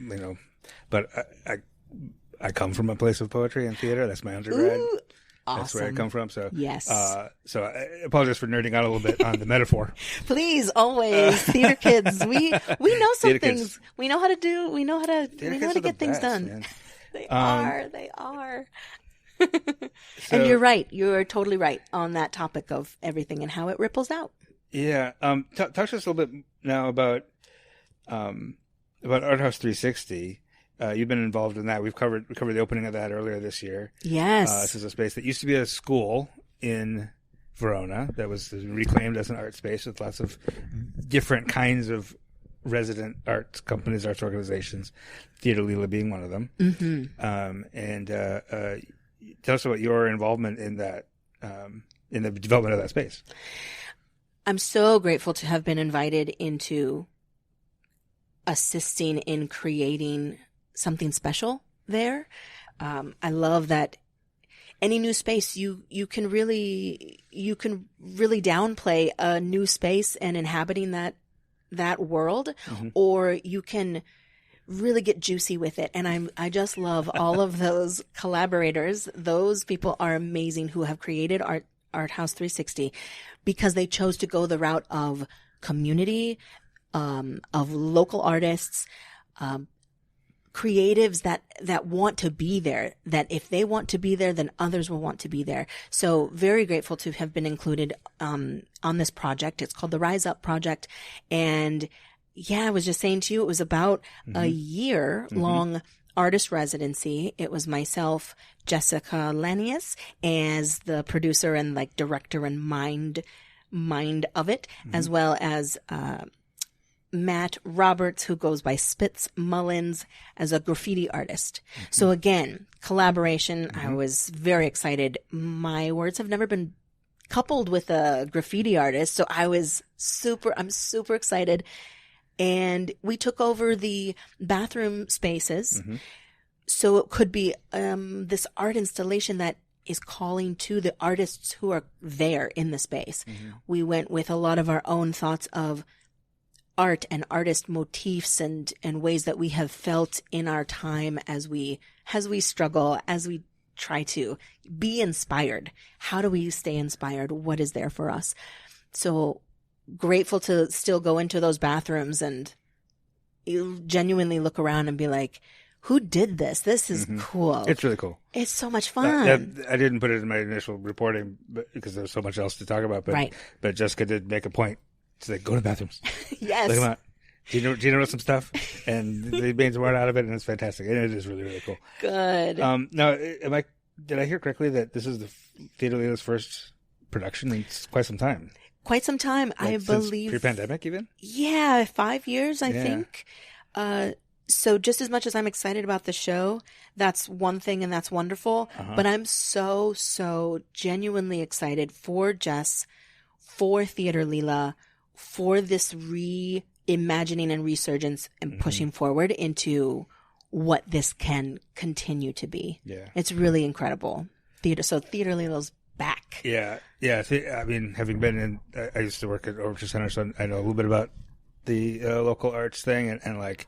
but I come from a place of poetry and theater. That's my undergrad. Ooh, awesome. That's where I come from. So yes. So I apologize for nerding out a little bit on the metaphor. Please, always, theater kids. We know some things. We know how to do. We know how to get things done. Man. They are. And you're right. You're totally right on that topic of everything and how it ripples out. Yeah. Talk to us a little bit now about Art House 360. You've been involved in that. We covered the opening of that earlier this year. Yes. This is a space that used to be a school in Verona that was reclaimed as an art space with lots of different kinds of resident arts companies, arts organizations, Theatre LILA being one of them. Tell us about your involvement in that, in the development of that space. I'm so grateful to have been invited into assisting in creating something special there. I love that any new space you can really downplay a new space and inhabiting that world, or you can really get juicy with it. And I just love all of those collaborators. Those people are amazing who have created Art House 360 because they chose to go the route of community, of local artists, creatives that want to be there, that if they want to be there, then others will want to be there. So very grateful to have been included on this project. It's called the Rise Up Project. And yeah, I was just saying to you, it was about a year-long artist residency. It was myself, Jessica Lanius, as the producer and like director and mind of it, as well as Matt Roberts, who goes by Spitz Mullins, as a graffiti artist. So again, collaboration. I was very excited. My words have never been coupled with a graffiti artist, so I'm super excited. And we took over the bathroom spaces. So it could be this art installation that is calling to the artists who are there in the space. We went with a lot of our own thoughts of art and artist motifs and ways that we have felt in our time as we struggle, as we try to be inspired. How do we stay inspired? What is there for us? So grateful to still go into those bathrooms and you genuinely look around and be like, who did this? This is cool. It's really cool. It's so much fun. I didn't put it in my initial reporting because there was so much else to talk about. But Jessica did make a point to say, go to the bathrooms. Yes. Look them out. Do you know some stuff? And they made some art out of it, and it's fantastic. And it is really, really cool. Good. Now, did I hear correctly that this is the Theatre LILA's first production in quite some time? Quite some time, Like I believe. Pre-pandemic, even? Yeah, 5 years, I think. So just as much as I'm excited about the show, that's one thing and that's wonderful. But I'm so genuinely excited for Jess, for Theatre LILA, for this reimagining and resurgence and pushing forward into what this can continue to be. Yeah. It's really incredible. So Theatre LILA's back. Yeah. I mean, having been in, I used to work at Urban Center, so I know a little bit about the local arts thing, and like,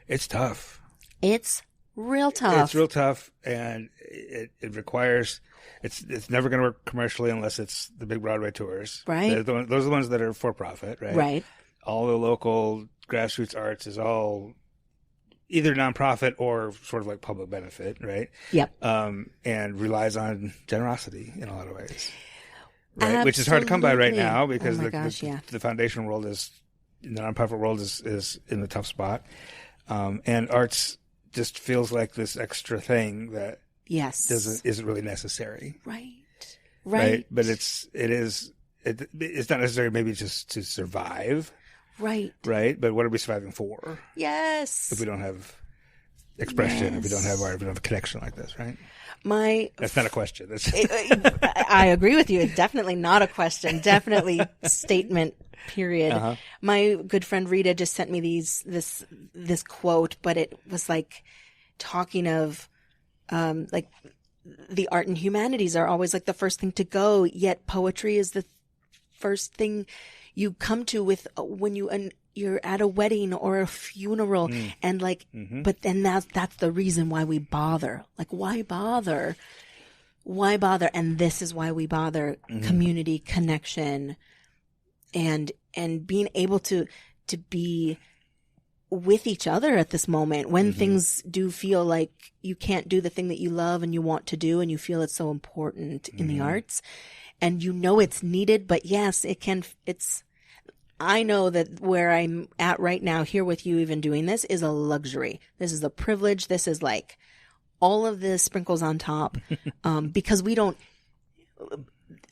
it's tough. It's real tough. It's real tough, and it requires. It's never going to work commercially unless it's the big Broadway tours. Right. Those are the ones that are for profit, right? Right. All the local grassroots arts is all either nonprofit or sort of like public benefit, right? Yep. And relies on generosity in a lot of ways, right? Which is hard to come by right now because the foundation world the nonprofit world is in a tough spot. And arts just feels like this extra thing that isn't really necessary. Right. But it's not necessary maybe just to survive. Right. But what are we surviving for? Yes. If we don't have expression, if we don't have art, if we don't have a connection like this, right? That's not a question. I agree with you. It's definitely not a question. Definitely statement. Period. My good friend Rita just sent me this quote, but it was like talking of like the art and humanities are always like the first thing to go, yet poetry is the first thing you come to with when you're at a wedding or a funeral, and like, but then that's the reason why we bother. Like, why bother? Why bother? And this is why we bother: community, connection, and being able to be with each other at this moment when things do feel like you can't do the thing that you love and you want to do, and you feel it's so important in the arts, and you know it's needed. But yes, I know that where I'm at right now here with you even doing this is a luxury. This is a privilege. This is like all of the sprinkles on top, because we don't.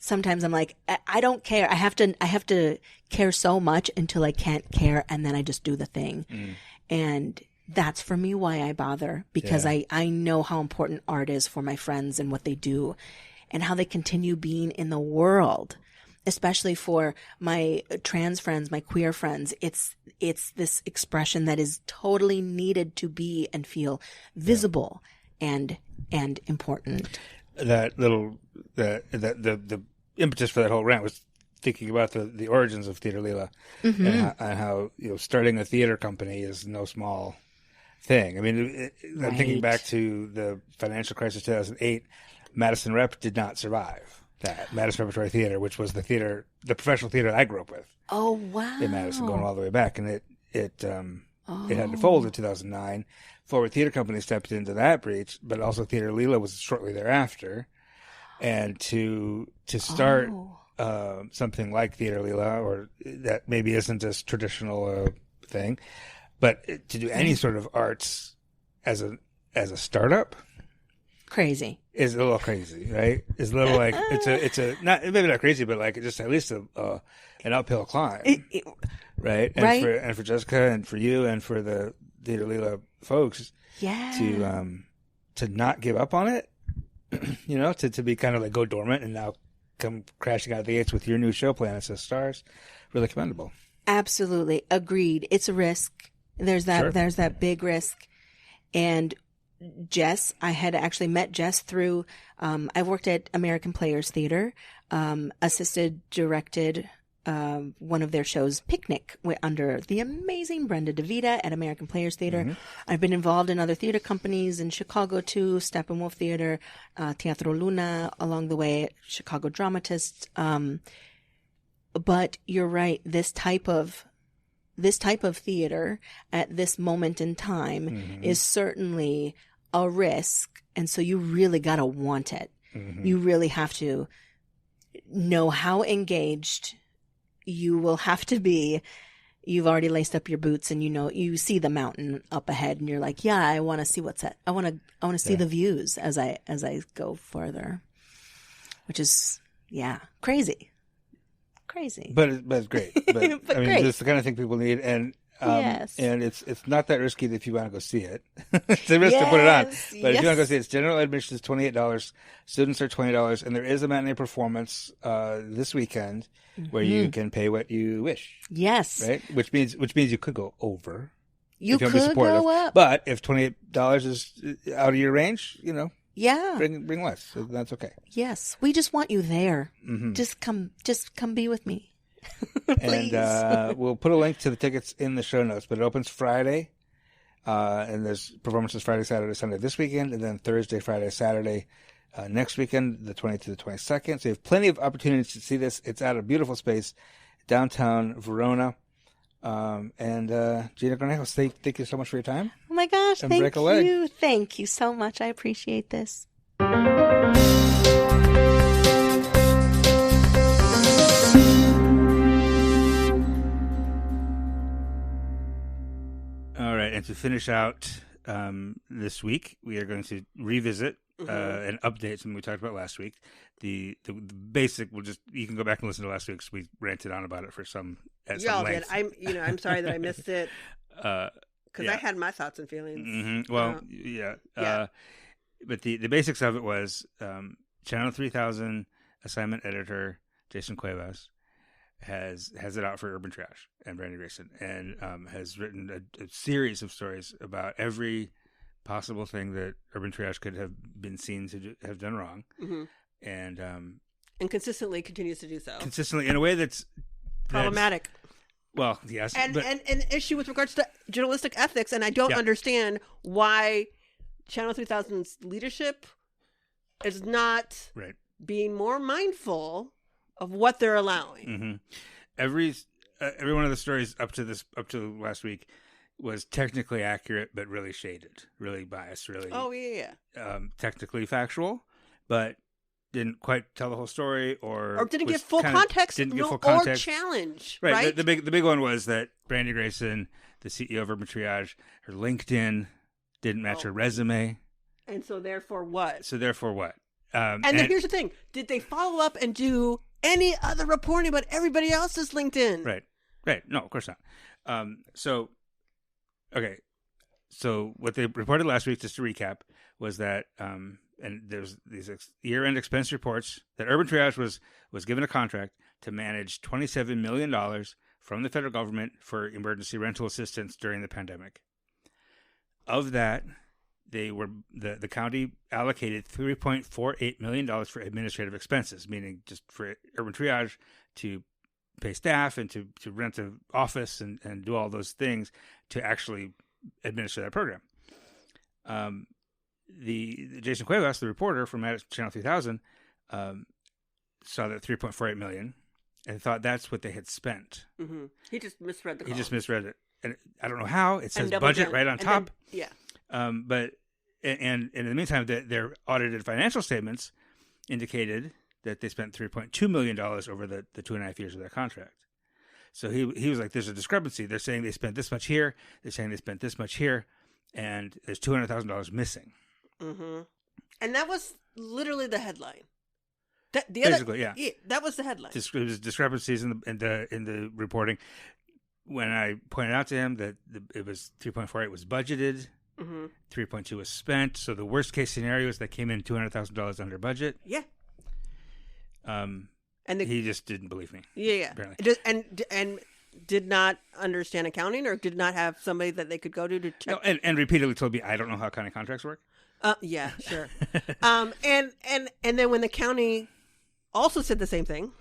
Sometimes I'm like, I don't care. I have to care so much until I can't care, and then I just do the thing. And that's for me why I bother, because I know how important art is for my friends and what they do and how they continue being in the world, especially for my trans friends, my queer friends. It's this expression that is totally needed to be and feel visible and important. The impetus for that whole rant was thinking about the origins of Theatre LILA and how starting a theater company is no small thing. I mean, I'm thinking back to the financial crisis 2008. Madison Rep did not survive. that Madison Repertory Theater, which was the professional theater I grew up with. Oh, wow. In Madison, going all the way back, and it had to fold in 2009. Forward Theater Company stepped into that breach, but also Theatre LILA was shortly thereafter. And to start something like Theatre LILA, or that maybe isn't as traditional thing, but to do any sort of arts as a startup, crazy, is a little crazy, right? It's a little like it's a not maybe not crazy, but like just at least an uphill climb, right? And right. For Jessica and for you and for the Theatre LILA folks, to not give up on it, to be kind of like go dormant and now come crashing out of the gates with your new show, Planets as Stars, really commendable. Absolutely agreed. It's a risk. There's that big risk, and Jess, I had actually met Jess through, I worked at American Players Theater, assisted, directed, one of their shows, Picnic, under the amazing Brenda DeVita at American Players Theater. Mm-hmm. I've been involved in other theater companies in Chicago too, Steppenwolf Theater, Teatro Luna along the way, Chicago Dramatists. But you're right, this type of theater at this moment in time is certainly a risk. And so you really got to want it. Mm-hmm. You really have to know how engaged you will have to be. You've already laced up your boots and you see the mountain up ahead and you're like, yeah, I want to see what's at. I want to see the views as I go further, which is, crazy. But it's great. But I mean, great. It's the kind of thing people need, and yes. And it's not that risky if you want to go see it. It's a risk to put it on, but if you want to go see it, general admission is $28. Students are $20, and there is a matinee performance this weekend where you can pay what you wish. Yes, right. Which means you could go over. You could go up, but if $28 is out of your range, yeah, bring less. So that's okay. Yes, we just want you there. Mm-hmm. Just come be with me. Please. And we'll put a link to the tickets in the show notes. But it opens Friday, and there's performances Friday, Saturday, Sunday this weekend, and then Thursday, Friday, Saturday next weekend, the 20th to the 22nd. So you have plenty of opportunities to see this. It's at a beautiful space, downtown Verona. And Gina Cornejo, thank you so much for your time. Oh my gosh, and thank you. Thank you so much. I appreciate this. All right, and to finish out this week, we are going to revisit and update something we talked about last week. The basic, you can go back and listen to last week's. We ranted on about it for some length. I'm sorry that I missed it because I had my thoughts and feelings. Mm-hmm. Well, but the basics of it was Channel 3000 assignment editor Jason Cuevas has it out for Urban Triage and Brandy Grayson, and has written a series of stories about every possible thing that Urban Triage could have been seen to have done wrong, and consistently continues to do so. Consistently in a way that's problematic. Well, yes, and an issue with regards to journalistic ethics, and I don't understand why Channel 3000's leadership is not being more mindful of what they're allowing. Mm-hmm. Every one of the stories up to last week was technically accurate, but really shaded, really biased, really. Oh yeah. Technically factual, but didn't quite tell the whole story, or didn't give full context, or challenge. Right. The big one was that Brandy Grayson, the CEO of Urban Triage, her LinkedIn didn't match her resume, and so therefore what? And then here's the thing: did they follow up and do any other reporting about everybody else's LinkedIn? Right. No, of course not. So what they reported last week, just to recap, was that and there's these year-end expense reports that Urban Triage was given a contract to manage $27 million from the federal government for emergency rental assistance during the pandemic. Of that, the county allocated $3.48 million for administrative expenses, meaning just for Urban Triage to pay staff and to rent an office and do all those things to actually administer that program. The Jason Cuevas, the reporter from Channel 3000, saw that $3.48 million and thought that's what they had spent. Mm-hmm. He just misread the column. He just misread it. And I don't know how. It says double budget down. right on And top. then- yeah. But in the meantime, their audited financial statements indicated that they spent $3.2 million over the 2.5 years of their contract. So he was like, there's a discrepancy. They're saying they spent this much here. They're saying they spent this much here. And there's $200,000 missing. Mm-hmm. And that was literally the headline. Basically, yeah. That was the headline. It was discrepancies in the reporting. When I pointed out to him that it was 3.48 was budgeted, 3.2 was spent. So the worst case scenario is they came in $200,000 under budget. Yeah. And he just didn't believe me. Yeah. Apparently. And did not understand accounting, or did not have somebody that they could go to check. No, and repeatedly told me, I don't know how accounting contracts work. Yeah, sure. And then when the county also said the same thing.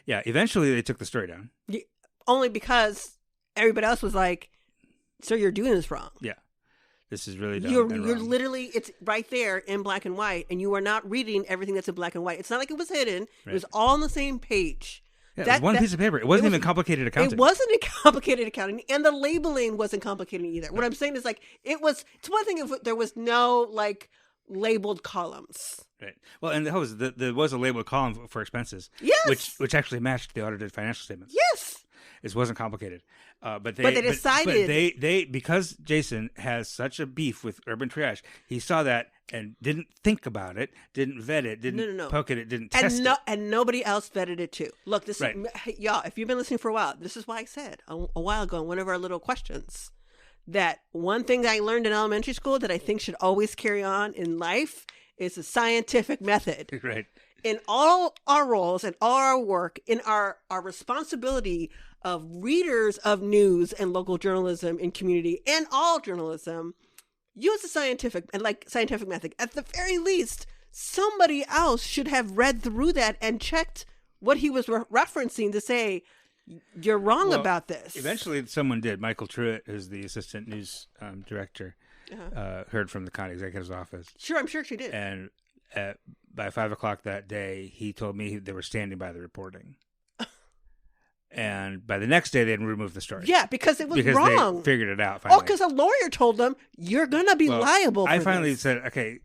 Yeah, eventually they took the story down. Only because everybody else was like, "Sir, you're doing this wrong." Yeah, this is really dumb. You're wrong. literally, it's right there in black and white, and you are not reading everything that's in black and white. It's not like it was hidden; right. It was all on the same page. Yeah, it was one piece of paper. It wasn't even complicated accounting. It wasn't a complicated accounting, and the labeling wasn't complicated either. What I'm saying is, like, it's one thing if there was no like labeled columns. Right. Well, and there was a labeled column for expenses. Yes. Which actually matched the audited financial statements. Yes. It wasn't complicated. But they decided they because Jason has such a beef with Urban Triage, he saw that and didn't think about it, didn't vet it, didn't poke it, didn't test it. And nobody else vetted it too. Look, this right. Y'all, if you've been listening for a while, this is why I said a while ago in one of our little questions that one thing I learned in elementary school that I think should always carry on in life is a scientific method. Right. In all our roles and all our work, in our responsibility of readers of news and local journalism and community and all journalism, use a scientific method. At the very least, somebody else should have read through that and checked what he was referencing to say, you're wrong about this. Eventually, someone did. Michael Truitt, who's the assistant news director, heard from the county executive's office. Sure, I'm sure she did. And by 5:00 that day, he told me they were standing by the reporting. And by the next day, they'd removed the story. Yeah, because it was wrong. They figured it out finally. Oh, because a lawyer told them, you're going to be liable for I finally this. said, okay,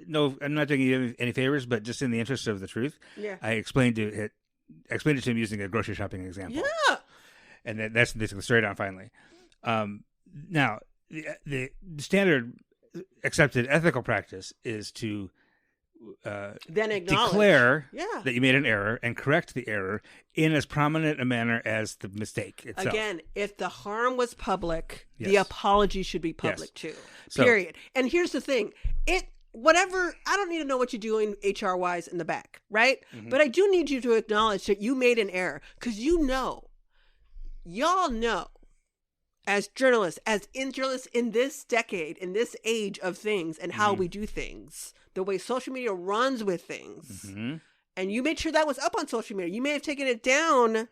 no, I'm not doing you any favors, but just in the interest of the truth, I explained it to him using a grocery shopping example. Yeah. And they took the story down finally. Now, the standard accepted ethical practice is to then acknowledge, declare that you made an error and correct the error in as prominent a manner as the mistake itself. Again, if the harm was public, the apology should be public too. So, period. And here's the thing. I don't need to know what you're doing HR-wise in the back, right? Mm-hmm. But I do need you to acknowledge that you made an error because y'all know, as journalists, in this decade, in this age of things and how we do things, the way social media runs with things, and you made sure that was up on social media. You may have taken it down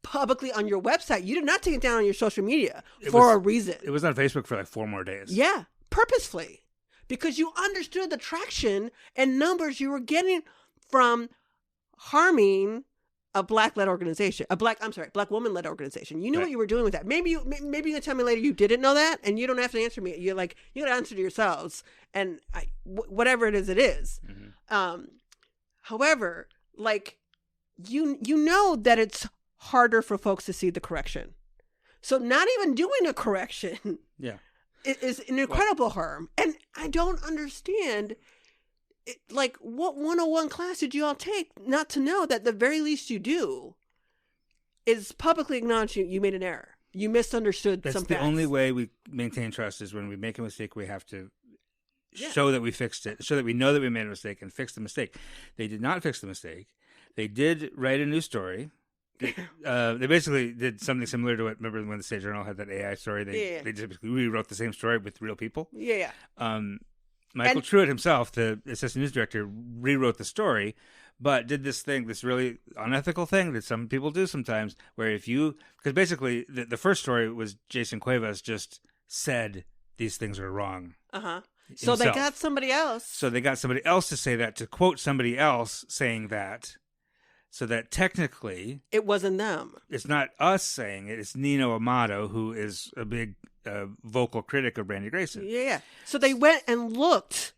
publicly on your website. You did not take it down on your social media for a reason. It was on Facebook for like 4 more days. Yeah, purposefully. Because you understood the traction and numbers you were getting from harming a black-led organization, black woman-led organization. You knew what you were doing with that. Maybe you're gonna tell me later you didn't know that, and you don't have to answer me. You're like, you gotta answer to yourselves, and whatever it is, it is. Mm-hmm. However, like you know that it's harder for folks to see the correction. So not even doing a correction, is an incredible harm, and I don't understand. Like, what 101 class did you all take not to know that the very least you do is publicly acknowledge you made an error. You misunderstood some facts. That's the only way we maintain trust is when we make a mistake, we have to show that we fixed it, so that we know that we made a mistake and fix the mistake. They did not fix the mistake. They did write a new story. They basically did something similar to remember when the State Journal had that AI story? They just rewrote the same story with real people. Yeah. Michael Truitt himself, the assistant news director, rewrote the story, but did this really unethical thing that some people do sometimes, where because basically the first story was Jason Cuevas just said these things are wrong. So they got somebody else. So they got somebody else to say that, to quote somebody else saying that. So that technically it wasn't them. It's not us saying it. It's Nino Amato, who is a big vocal critic of Brandy Grayson. Yeah. So they went and looked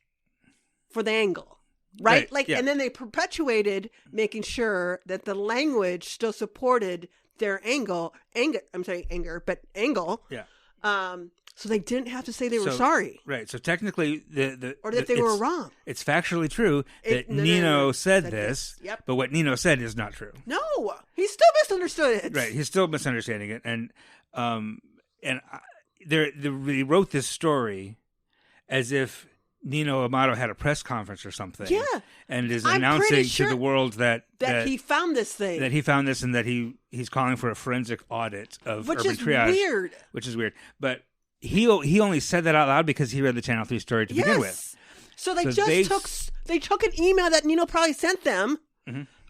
for the angle, right? And then they perpetuated making sure that the language still supported their angle. Angle. Yeah. So they didn't have to say they were sorry. Right. So technically, or that they were wrong. It's factually true that Nino said this, Yep. but what Nino said is not true. No, he still misunderstood it. Right. He's still misunderstanding it, and they wrote this story as if Nino Amato had a press conference or something. Yeah. And is announcing sure to the world that he found this thing. That he found this, and that he's calling for a forensic audit of Urban Triage. Which is weird. But he only said that out loud because he read the Channel 3 story to begin with. So they took an email that Nino probably sent them,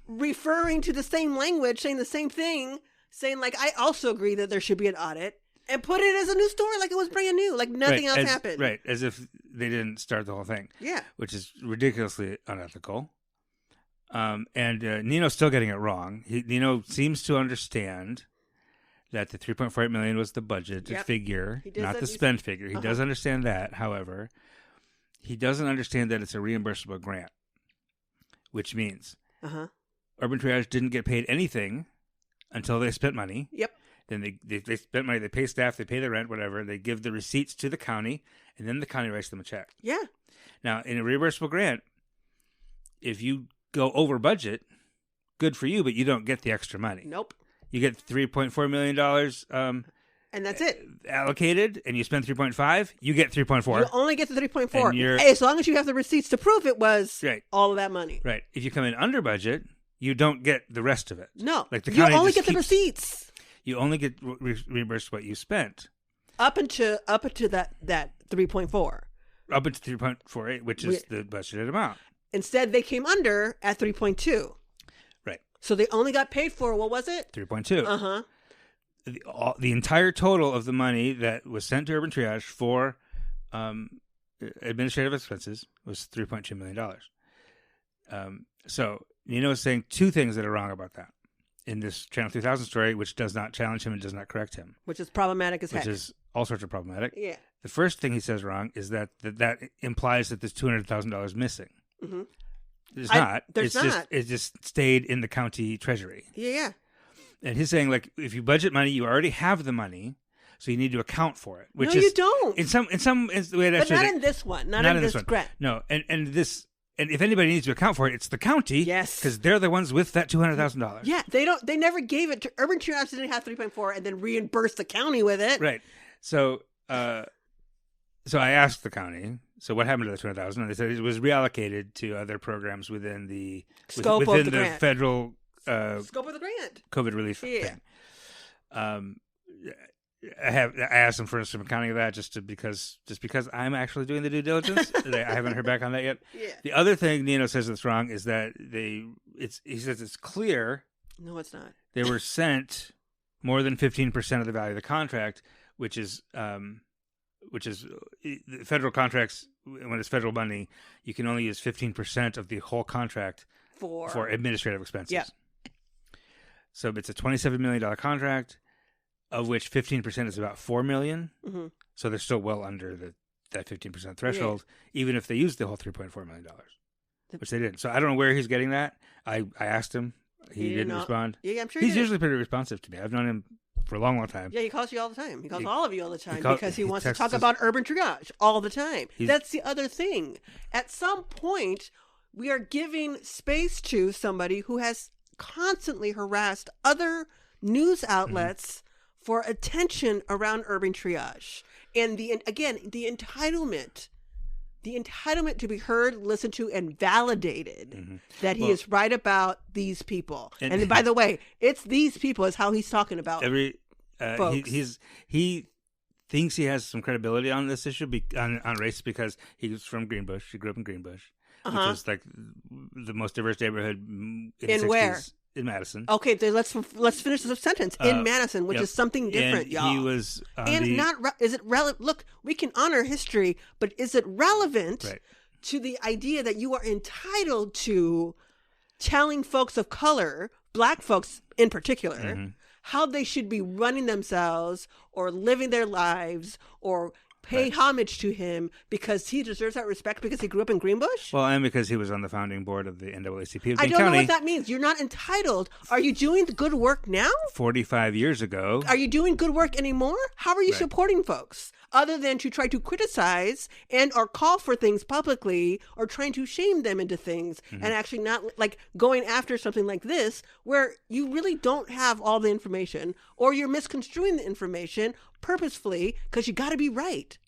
referring to the same language, saying the same thing, saying like, I also agree that there should be an audit, and put it as a new story like it was brand new, like nothing else happened. Right, as if they didn't start the whole thing. Yeah. Which is ridiculously unethical. And Nino's still getting it wrong. Nino seems to understand that the $3.48 million was the budget figure, not the spend figure. He does understand that. However, he doesn't understand that it's a reimbursable grant, which means Urban Triage didn't get paid anything until they spent money. Yep. Then they spent money. They pay staff. They pay the rent. Whatever. They give the receipts to the county, and then the county writes them a check. Yeah. Now, in a reimbursable grant, if you go over budget, good for you, but you don't get the extra money. Nope. You get $3.4 million and that's it. Allocated, and you spend 3.5, you get 3.4. You only get the 3.4. As long as you have the receipts to prove it was all of that money. Right. If you come in under budget, you don't get the rest of it. No. Like the you only get the receipts. You only get reimbursed what you spent. Up into that 3.4. Up into 3.48, which is the budgeted amount. Instead, they came under at 3.2. Right. So they only got paid for, what was it? 3.2. The entire total of the money that was sent to Urban Triage for administrative expenses was $3.2 million. So Nino is saying two things that are wrong about that in this Channel 3000 story, which does not challenge him and does not correct him. Which is problematic as heck. Which is all sorts of problematic. Yeah. The first thing he says wrong is that implies that there's $200,000 missing. Mm-hmm. There's not. It just stayed in the county treasury. Yeah. And he's saying, like, if you budget money, you already have the money, so you need to account for it. Which no, you don't. In some way, but not in this one. Not in this grant. No, and if anybody needs to account for it, it's the county. Yes, because they're the ones with that $200,000. Yeah, they don't. They never gave it to Urban Triage. Didn't have 3.4 and then reimbursed the county with it. Right. So I asked the county, so what happened to the $200,000? And they said it was reallocated to other programs within the scope of the grant. Federal scope of the grant, COVID relief thing. I asked them for some accounting of that just because I'm actually doing the due diligence. I haven't heard back on that yet. Yeah. The other thing Nino says that's wrong is that he says it's clear. No, it's not. They were sent more than 15% of the value of the contract, which is federal contracts. When it's federal money, you can only use 15% of the whole contract for administrative expenses. Yeah. So it's a $27 million contract, of which 15% is about $4 million. Mm-hmm. So they're still well under that 15% threshold, even if they used the whole $3.4 million, which they didn't. So I don't know where he's getting that. I asked him. He didn't respond. Yeah, I'm sure he's usually pretty responsive to me. I've known him for a long, long time. Yeah, he calls you all the time. He calls all of you all the time because he wants to talk about Urban Triage all the time. That's the other thing. At some point, we are giving space to somebody who has constantly harassed other news outlets for attention around Urban Triage. And the entitlement to be heard, listened to, and validated that he is right about these people. And by the way, it's these people is how he's talking about folks. He thinks he has some credibility on this issue on race because he's from Greenbush. He grew up in Greenbush, which is like the most diverse neighborhood in the 60s. Where? In Madison. Okay, then let's finish the sentence. In Madison, which is something different, and y'all. He was is it relevant? Look, we can honor history, but is it relevant to the idea that you are entitled to telling folks of color, Black folks in particular, how they should be running themselves or living their lives or pay homage to him because he deserves that respect because he grew up in Greenbush? Well, and because he was on the founding board of the NAACP of I Dane don't County know what that means. You're not entitled. Are you doing the good work now? 45 years ago. Are you doing good work anymore? How are you supporting folks other than to try to criticize and or call for things publicly or trying to shame them into things and actually not like going after something like this where you really don't have all the information or you're misconstruing the information purposefully because you got to be right.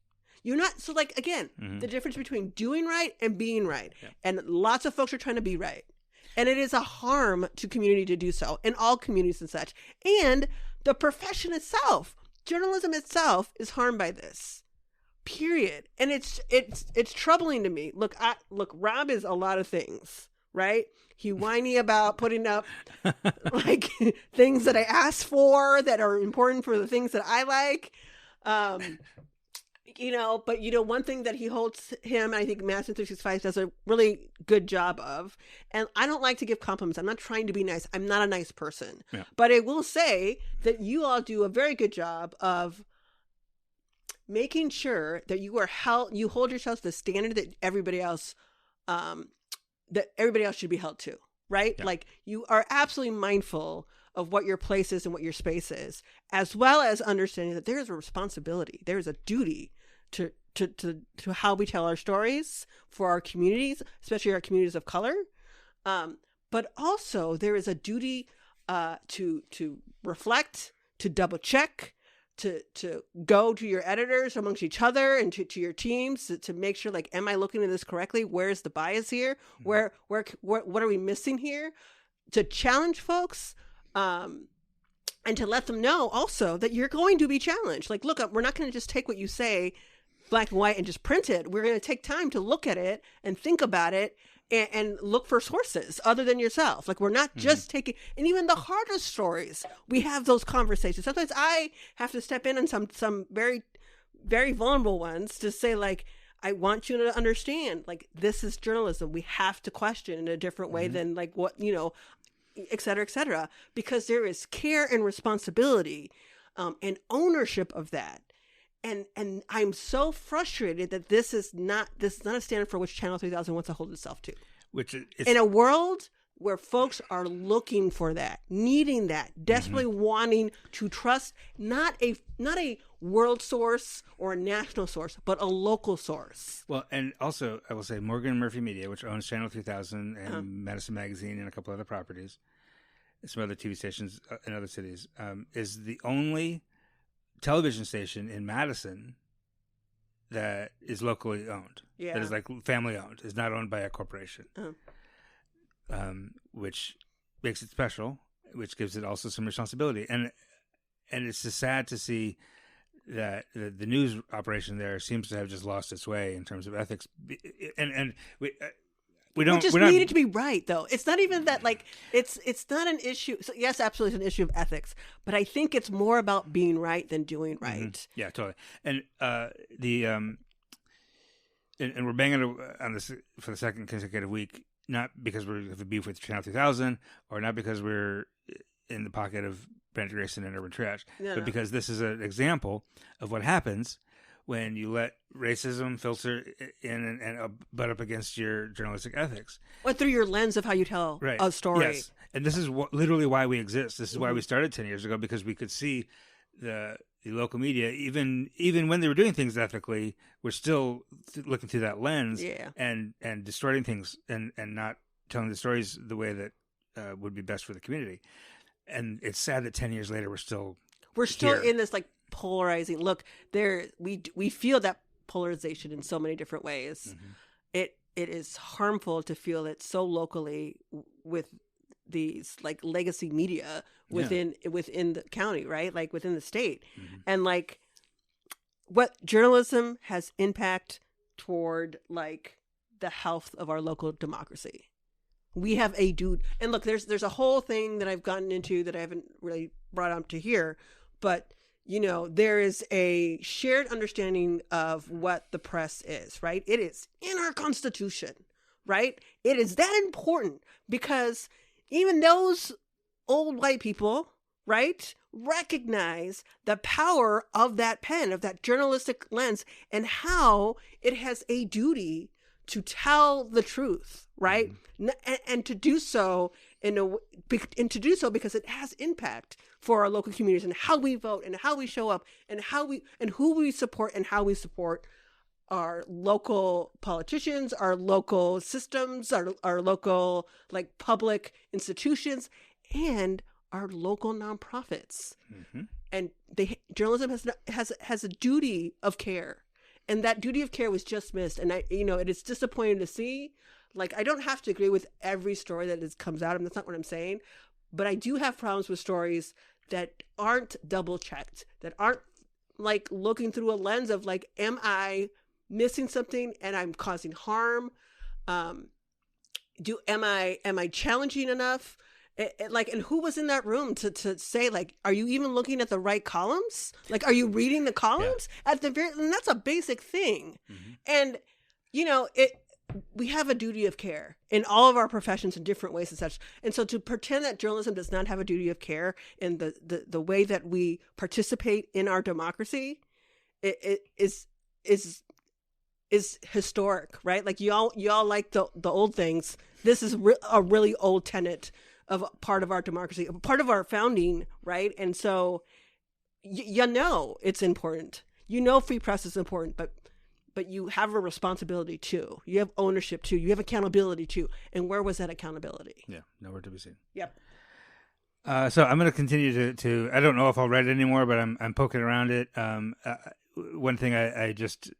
You're not. So like, again, the difference between doing right and being right. Yeah. And lots of folks are trying to be right. And it is a harm to community to do so in all communities and such. And the profession itself, journalism itself is harmed by this, period. And it's troubling to me. Look, Rob is a lot of things, right? He whiny about putting up like things that I asked for that are important for the things that I like. But one thing that he holds him, and I think Madison 365 does a really good job of, and I don't like to give compliments. I'm not trying to be nice. I'm not a nice person. Yeah. But I will say that you all do a very good job of making sure that you hold yourselves to the standard that everybody else should be held to, right? Yeah. Like you are absolutely mindful of what your place is and what your space is, as well as understanding that there is a responsibility, there is a duty to how we tell our stories for our communities, especially our communities of color. But also there is a duty to reflect, to double check, to go to your editors amongst each other and to your teams to make sure, like, am I looking at this correctly? Where's the bias here? What are we missing here? To challenge folks, and to let them know also that you're going to be challenged. Like, look, we're not going to just take what you say black and white and just print it. We're going to take time to look at it and think about it and look for sources other than yourself. Like, we're not just taking, and even the hardest stories, we have those conversations. Sometimes I have to step in on some very, very vulnerable ones to say, like, I want you to understand, like, this is journalism. We have to question in a different way than like what, et cetera, because there is care and responsibility and ownership of that. And I'm so frustrated that this is not a standard for which Channel 3000 wants to hold itself to. Which is in a world where folks are looking for that, needing that, desperately wanting to trust not a world source or a national source, but a local source. Well, and also I will say Morgan Murphy Media, which owns Channel 3000 and Madison Magazine and a couple other properties, and some other TV stations in other cities, is the only television station in Madison that is locally owned. Yeah. That is like family owned. Is not owned by a corporation. Which makes it special, which gives it also some responsibility. And it's just sad to see that the news operation there seems to have just lost its way in terms of ethics. And we just need it to be right, though. It's not even that, like, it's not an issue. So yes, absolutely, it's an issue of ethics, but I think it's more about being right than doing right. Yeah, totally. And and we're banging on this for the second consecutive week, not because we have a beef with Channel 3000 or not because we're in the pocket of Brent Grayson and Urban Triage, but because this is an example of what happens when you let racism filter in and butt up against your journalistic ethics. Or through your lens of how you tell a story. Yes. And this is literally why we exist. This is why we started 10 years ago, because we could see the local media, even when they were doing things ethically, we're still looking through that lens and distorting things and not telling the stories the way that would be best for the community. And it's sad that 10 years later we're still here. In this, like, polarizing look there. We feel that polarization in so many different ways. It is harmful to feel it so locally with these, like, legacy media within the county, right? Like, within the state. And, like, what journalism has impact toward, like, the health of our local democracy. We have a dude, and look, there's a whole thing that I've gotten into that I haven't really brought up to here, but there is a shared understanding of what the press is, right? It is in our Constitution, right? It is that important because even those old white people, right, recognize the power of that pen, of that journalistic lens, and how it has a duty to tell the truth, right? And to do so and to do so because it has impact for our local communities and how we vote and how we show up and who we support and how we support our local politicians, our local systems, our local like public institutions, and our local nonprofits. And journalism has a duty of care, and that duty of care was just missed. And it is disappointing to see. Like, I don't have to agree with every story that comes out, and that's not what I'm saying, but I do have problems with stories that aren't double checked, that aren't like looking through a lens of like, am I missing something and I'm causing harm? Am I challenging enough? And who was in that room to say, like, are you even looking at the right columns? Like, are you reading the columns at the very? And that's a basic thing. And we have a duty of care in all of our professions in different ways and such. And so to pretend that journalism does not have a duty of care in the way that we participate in our democracy, it is historic, right? Like y'all like the old things. This is a really old tenet of part of our democracy, part of our founding, right? And so it's important. Free press is important, but you have a responsibility too. You have ownership too. You have accountability too. And where was that accountability? Yeah, nowhere to be seen. Yep. So I'm going to continue to. I don't know if I'll write it anymore, but I'm poking around it. One thing I just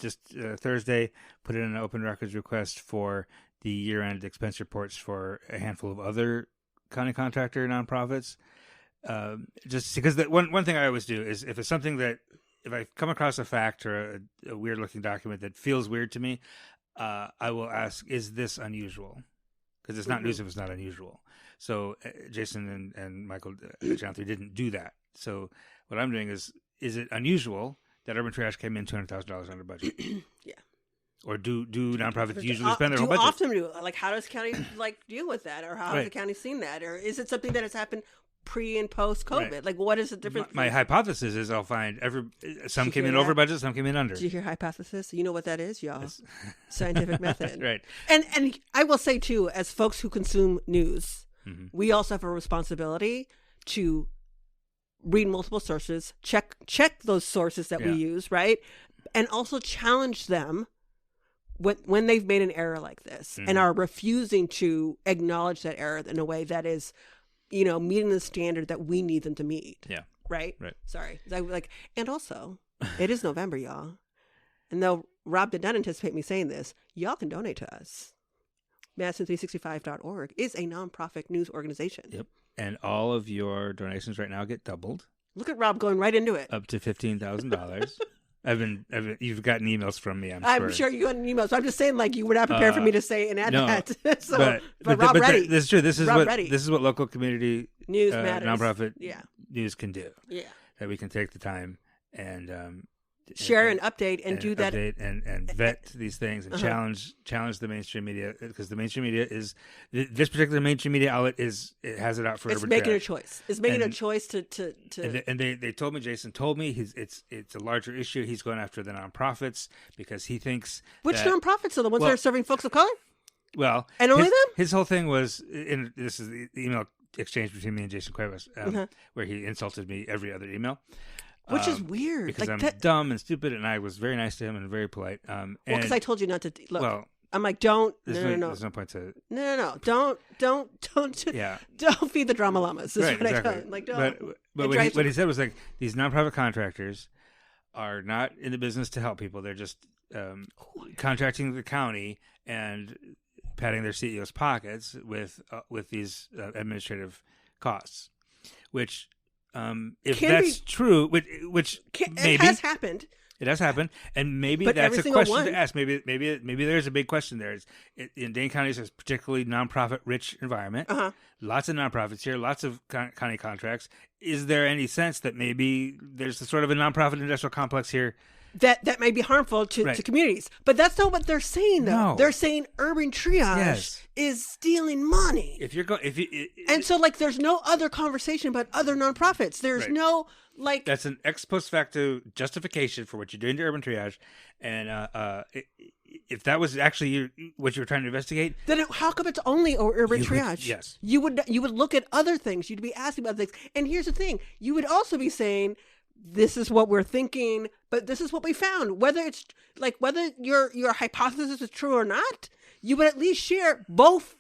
Thursday put in an open records request for the year-end expense reports for a handful of other county contractor nonprofits. Just because one thing I always do is if it's something that if I come across a fact or a weird-looking document that feels weird to me, I will ask, is this unusual? Because it's not news if it's not unusual. So Jason and Michael Channel 3 didn't do that. So what I'm doing is it unusual that Urban Triage came in $200,000 under budget? Yeah. Or do nonprofits usually spend their whole budget? Often do. Like, how does the county deal with that, or how has the county seen that, or is it something that has happened pre and post COVID? Right. Like, what is the difference? My hypothesis is I'll find some came in over budget, some came in under. Did you hear hypothesis? You know what that is, y'all? Yes. Scientific method. Right. And I will say too, as folks who consume news, we also have a responsibility to read multiple sources, check those sources that we use, right, and also challenge them when they've made an error like this and are refusing to acknowledge that error in a way that is, meeting the standard that we need them to meet. Yeah. Right? Right. Sorry. And also, it is November, y'all. And though Rob did not anticipate me saying this, y'all can donate to us. Madison365.org is a nonprofit news organization. Yep. And all of your donations right now get doubled. Look at Rob going right into it. Up to $15,000. You've gotten emails from me. I'm sure you got an email. So I'm just saying, like, you were not prepared for me to say and add that. So, but Rob ready. This is true. This is what local community news matters. Nonprofit news can do. Yeah, that we can take the time and share and update and do that and vet these things and challenge the mainstream media, because the mainstream media is this particular mainstream media outlet it has it out for it's making a choice. It's making a choice to and they told me, Jason told me it's a larger issue. He's going after the nonprofits because he thinks nonprofits are the ones that are serving folks of color. Well, and only them. His whole thing was, this is the email exchange between me and Jason Cuevas, where he insulted me every other email. Which is weird. Because I'm dumb and stupid, and I was very nice to him and very polite. Because I told you not to look. Well, I'm like, don't. No. There's no point to. No. Don't. Yeah. Don't feed the drama llamas. Right, exactly. Like, don't. But what he said was like, these nonprofit contractors are not in the business to help people. They're just contracting the county and padding their CEO's pockets with these administrative costs, which. If that's true, which maybe it has happened. It has happened, and maybe that's a question to ask. Maybe there's a big question there. In Dane County, it's a particularly nonprofit-rich environment. Lots of nonprofits here, lots of county contracts. Is there any sense that maybe there's a sort of a nonprofit industrial complex here that may be harmful to communities. But that's not what they're saying, though. No. They're saying Urban Triage is stealing money. And so, like, there's no other conversation about other nonprofits. There's no, like... That's an ex post facto justification for what you're doing to Urban Triage. And if that was actually what you were trying to investigate... Then how come it's only Urban Triage? Yes. You would look at other things. You'd be asking about things. And here's the thing. You would also be saying... This is what we're thinking, but this is what we found. Whether it's like whether your hypothesis is true or not, you would at least share both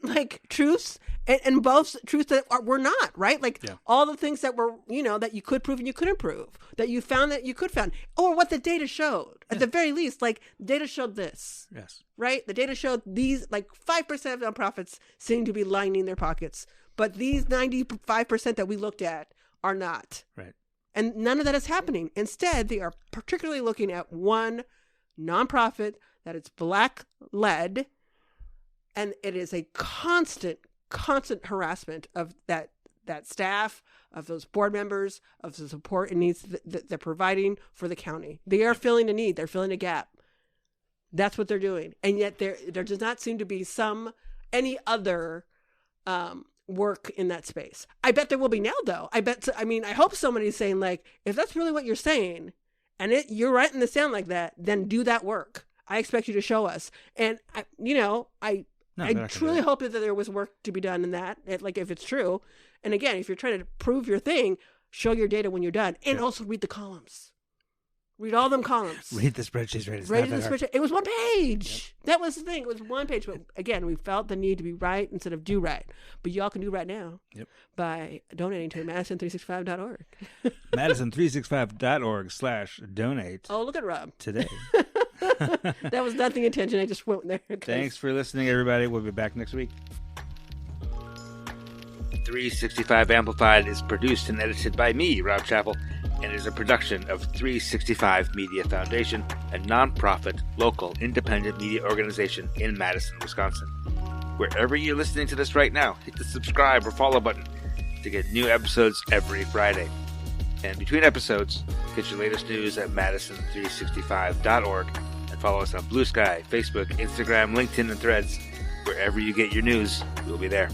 like truths and both truths that were not right. Like all the things that were that you could prove and you couldn't prove, that you found that you could found, or what the data showed. At the very least, like data showed this. Yes. Right. The data showed these like 5% of nonprofits seem to be lining their pockets, but these 95% that we looked at are not. Right. And none of that is happening. Instead, they are particularly looking at one nonprofit that is Black-led, and it is a constant harassment of that staff, of those board members, of the support and needs that they're providing for the county. They are filling a need. They're filling a gap. That's what they're doing. And yet there does not seem to be any other work in that space. I bet there will be now, though. I hope somebody's saying, like, if that's really what you're saying and you're writing this down like that, then do that work. I expect you to show us. And I truly hope that there was work to be done in that, like if it's true. And again, if you're trying to prove your thing, show your data when you're done, and also read the columns. Read all them columns. Read the spreadsheets. Read the spreadsheet. It was one page. Yep. That was the thing. It was one page. But again, we felt the need to be right instead of do right. But y'all can do right now by donating to Madison365.org. Madison365.org/donate. Oh, look at Rob. Today. That was not the intention. I just went there. Thanks for listening, everybody. We'll be back next week. 365 Amplified is produced and edited by me, Rob Chappell, and is a production of 365 Media Foundation, a nonprofit, local, independent media organization in Madison, Wisconsin. Wherever you're listening to this right now, hit the subscribe or follow button to get new episodes every Friday. And between episodes, get your latest news at Madison365.org and follow us on Blue Sky, Facebook, Instagram, LinkedIn, and Threads. Wherever you get your news, we'll be there.